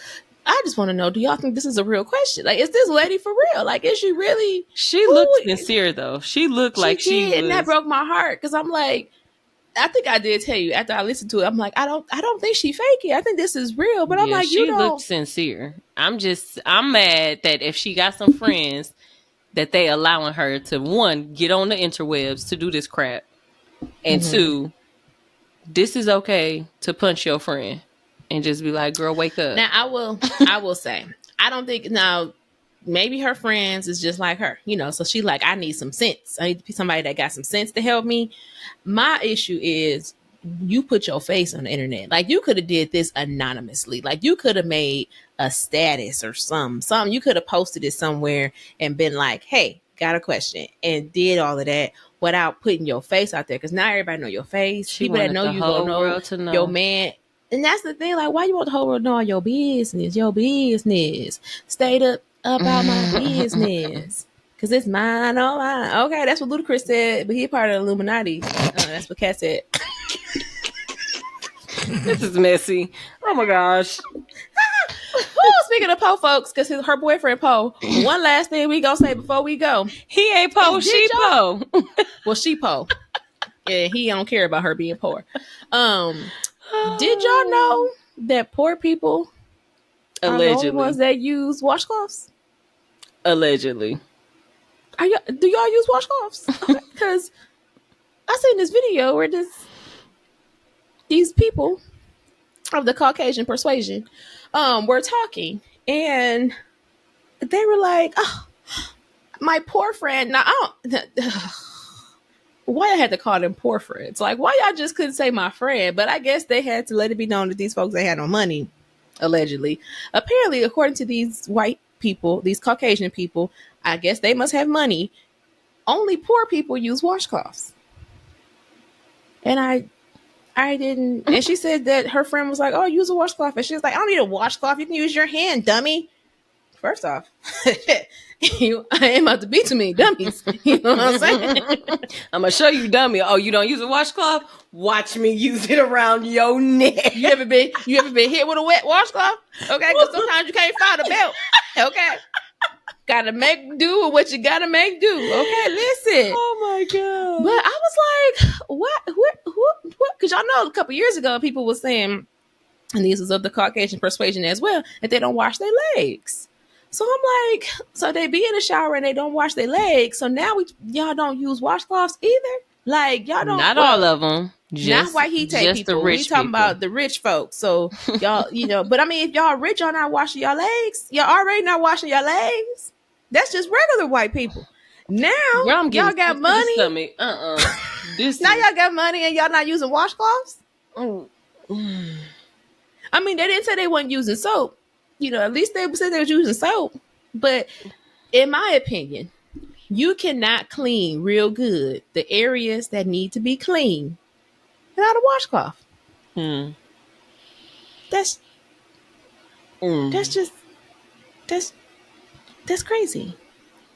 I just want to know, do y'all think this is a real question? Like, is this lady for real? Like, is she really? She looked sincere, though. She looked like she was. And that broke my heart, because I'm like, I think I did tell you after I listened to it, I'm like, I don't think she faking. I think this is real. But I'm like, she looked sincere. I'm mad that if she got some friends, that they allowing her to, 1, get on the interwebs to do this crap, and 2, this is okay to punch your friend and just be like, girl, wake up. Now, I will say, I don't think, now, maybe her friends is just like her, so she like, I need some sense. I need to be somebody that got some sense to help me. My issue is, you put your face on the internet. Like, you could have did this anonymously. Like, you could have made a status or something. You could have posted it somewhere and been like, hey, got a question, and did all of that without putting your face out there. Because now everybody know your face. People that know you gonna know your man. And that's the thing. Like, why you want the whole world to know all your business? Your business. Stayed up about my business. Because it's mine, oh mine. Okay, that's what Ludacris said, but he part of the Illuminati. That's what Kat said. This is messy. Oh my gosh. Speaking of Poe, folks, because her boyfriend Poe. One last thing we gonna say before we go. He ain't Poe, she Poe. Well, she Poe. Yeah, he don't care about her being poor. Did y'all know that poor people are the only ones that use washcloths? Allegedly. Do y'all use washcloths? Because I seen this video where these people of the Caucasian persuasion were talking, and they were like, oh, my poor friend. Now, why I had to call them poor friends? Like, why y'all just couldn't say my friend? But I guess they had to let it be known that these folks, they had no money, allegedly. Apparently, according to these white people, these Caucasian people, I guess they must have money. Only poor people use washcloths. And I didn't. And she said that her friend was like, oh, use a washcloth. And she was like, I don't need a washcloth. You can use your hand, dummy. first off, I ain't about to be too many dummies. You know what I'm saying? I'm gonna show you, dummy. Oh, you don't use a washcloth? Watch me use it around your neck. You ever been hit with a wet washcloth? Okay, because sometimes you can't find a belt. Okay. Gotta make do with what you gotta make do. Okay, listen. Oh my god. But I was like, what? Because y'all know a couple years ago, people were saying, and these was of the Caucasian persuasion as well, that they don't wash their legs. So I'm like, so they be in the shower and they don't wash their legs. So now y'all don't use washcloths either. Like y'all don't. Not all of them. Not white heat people. We talking about the rich folks. So y'all, but I mean, if y'all rich, y'all not washing your legs. Y'all already not washing your legs. That's just regular white people. Now y'all got money. Now y'all got money and y'all not using washcloths. I mean, they didn't say they weren't using soap. At least they said they was using soap. But in my opinion, you cannot clean real good the areas that need to be cleaned without a washcloth. That's crazy.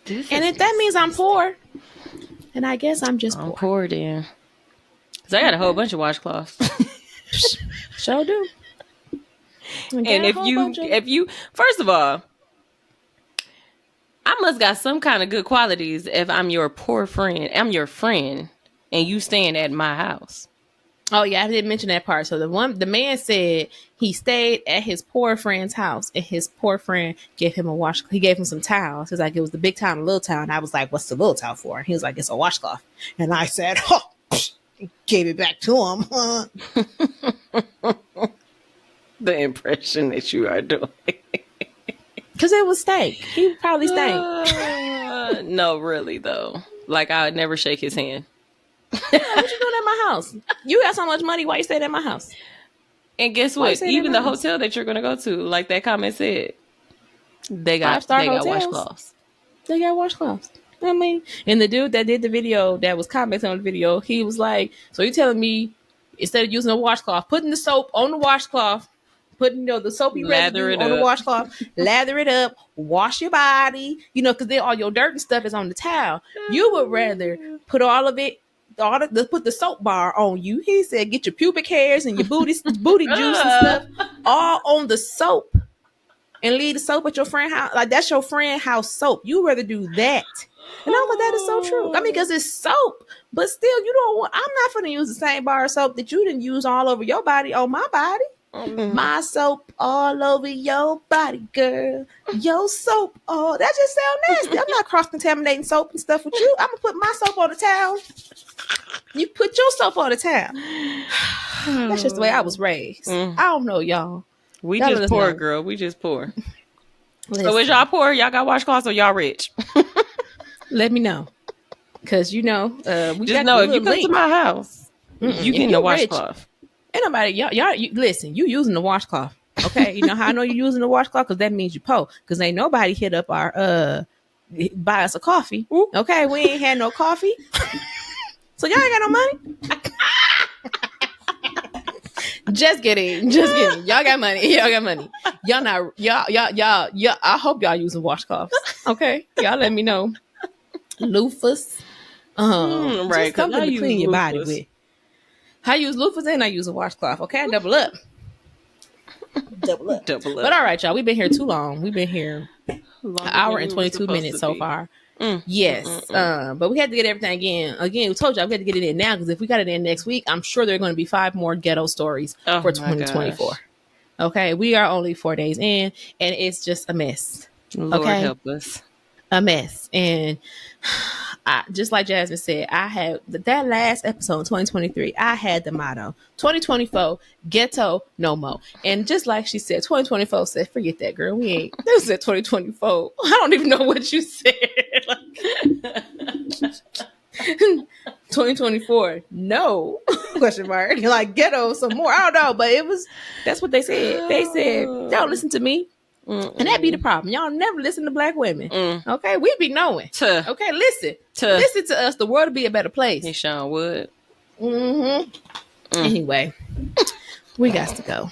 And if that means I'm poor, then I guess I'm just poor. I'm poor then. Because I got a whole bunch of washcloths. Sure do. And if you first of all, I must got some kind of good qualities if I'm your poor friend. I'm your friend and you staying at my house. Oh yeah, I didn't mention that part. So the man said he stayed at his poor friend's house, and his poor friend gave him a wash. He gave him some towels. He's like, it was the big towel and the little towel. And I was like, what's the little towel for? And he was like, it's a washcloth. And I said, gave it back to him. The impression that you are doing. Because it was stank. He probably stank. No, really though. Like I would never shake his hand. What you doing at my house? You got so much money. Why you staying at my house? And guess what? Even the hotel that you're gonna go to, like that comment said, they got washcloths. They got washcloths. I mean, and the dude that did the video, that was commenting on the video, he was like, "So you telling me instead of using a washcloth, putting the soap on the washcloth, putting the soapy residue on the washcloth, lather it up, wash your body, because then all your dirt and stuff is on the towel. You would rather put all of it." Put the soap bar on you. He said, get your pubic hairs and your booty juice and stuff all on the soap and leave the soap at your friend's house. Like that's your friend's house soap. You rather do that. And I'm like, that is so true. I mean, because it's soap, but still, you don't want. I'm not going to use the same bar of soap that you didn't use all over your body on my body. My soap all over your body, girl. Your soap. Oh, that just sounds nasty. I'm not cross-contaminating soap and stuff with you. I'm going to put my soap on the towel. You put your soap on the towel. That's just the way I was raised. I don't know, y'all. We just poor, girl. We just poor. So is y'all poor? Y'all got washcloths or y'all rich? Let me know. Because, we just know if you come to my house, you getting a washcloth. Ain't nobody, y'all, listen, you using the washcloth. Okay. You know how I know you using the washcloth? Because that means you poor. Because ain't nobody hit up our, buy us a coffee. Okay. We ain't had no coffee. So y'all ain't got no money? Just kidding. Y'all got money. Y'all not, y'all, I hope y'all using washcloths. Okay. Y'all let me know. Loofahs. Right. Just something to clean your body with. I use loofahs and I use a washcloth. Okay, double up. But all right, y'all. We've been here too long. We've been here an hour and 22 minutes so far. Yes. But we had to get everything in. Again, we told y'all we had to get it in now because if we got it in next week, I'm sure there are going to be 5 more ghetto stories for 2024. Gosh. Okay, we are only 4 days in, and it's just a mess. Lord help us. A mess. And just like Jasmine said, I had that last episode in 2023, I had the motto 2024 ghetto no more. And just like she said, 2024 said, forget that, girl. We ain't. This said 2024. I don't even know what you said. 2024 no question mark. Like ghetto some more. I don't know, but that's what they said. They said, don't listen to me. And that be the problem. Y'all never listen to black women. Okay, we be knowing. Okay, listen to us. The world will be a better place. He sure would. Anyway, we got to go.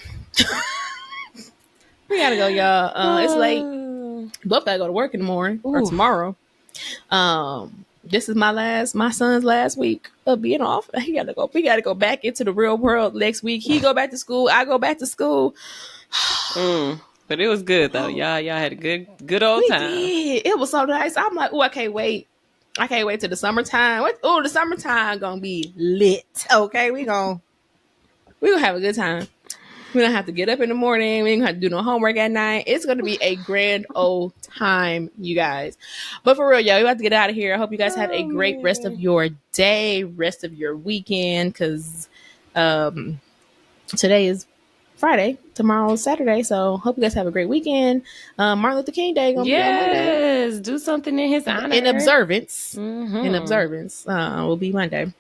We gotta go, y'all. It's late. Both gotta go to work in the morning or Ooh. tomorrow. This is my son's last week of being off. We gotta go back into the real world next week. He go back to school. I go back to school. But it was good though. Y'all had a good old We time. did. It was so nice. I'm like, oh, I can't wait. I can't wait till the summertime. Oh, the summertime gonna be lit. Okay, we gonna have a good time. We don't have to get up in the morning. We don't have to do no homework at night. It's going to be a grand old time, you guys. But for real, y'all, we about to get out of here. I hope you guys have a great rest of your day, rest of your weekend, because today is Friday, tomorrow's Saturday. So hope you guys have a great weekend. Martin Luther King Day gonna be on Monday. Yes, do something in his honor. In observance. Will be Monday.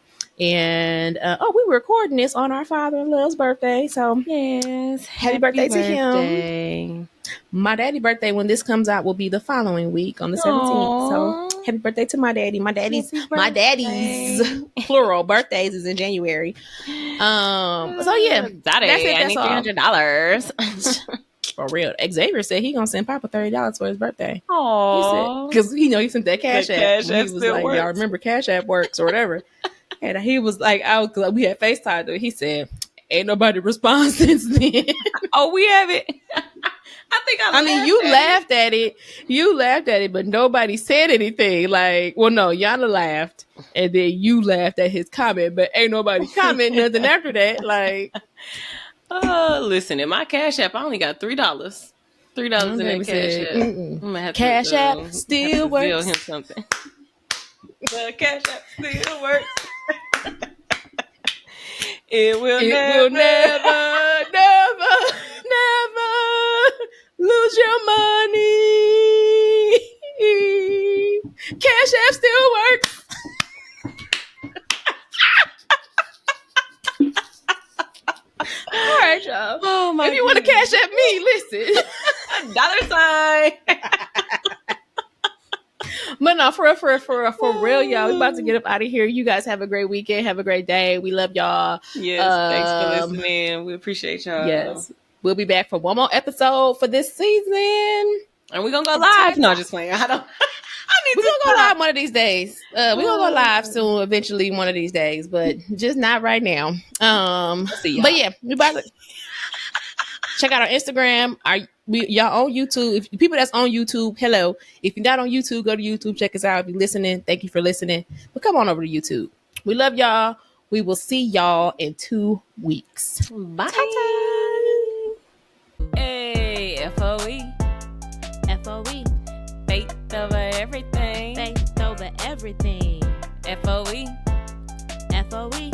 And we were recording this on our father-in-law's birthday. So yes, happy birthday to him. My daddy's birthday, when this comes out, will be the following week on the 17th. So happy birthday to my daddy. My daddy's plural birthdays is in January. So yeah, Daddy, that's it. I need $300. For real. Xavier said he gonna send Papa $30 for his birthday. Oh, because he sent that Cash App. He was like, y'all remember Cash App works or whatever. And he was like, we had FaceTime. He said, ain't nobody respond since then. Oh, we have it. I mean, you laughed at it. You laughed at it, but nobody said anything. Like, well, no, Yana laughed, and then you laughed at his comment, but ain't nobody comment nothing after that. Like, listen, in my Cash App, I only got $3. $3 in that Cash App. I'm gonna have Cash App still works. Him something. The Cash App still works. It will never lose your money. Cash App still works. All right, y'all. Oh my! If you want to Cash App me, listen. $sign. But no, for real, y'all. We about to get up out of here. You guys have a great weekend. Have a great day. We love y'all. Yes, thanks for listening. We appreciate y'all. Yes. We'll be back for one more episode for this season. And we're going to go live. No, just playing. We're going to go live one of these days. We're going to go live soon, eventually, one of these days. But just not right now. See y'all. But yeah, we about to check out our Instagram. Y'all on YouTube. If people that's on YouTube, hello. If you're not on YouTube, go to YouTube. Check us out. If you're listening, thank you for listening. But come on over to YouTube. We love y'all. We will see y'all in 2 weeks. Bye. Ta-ta. Hey, FOE. FOE. Faith over everything. Faith over everything. FOE. FOE.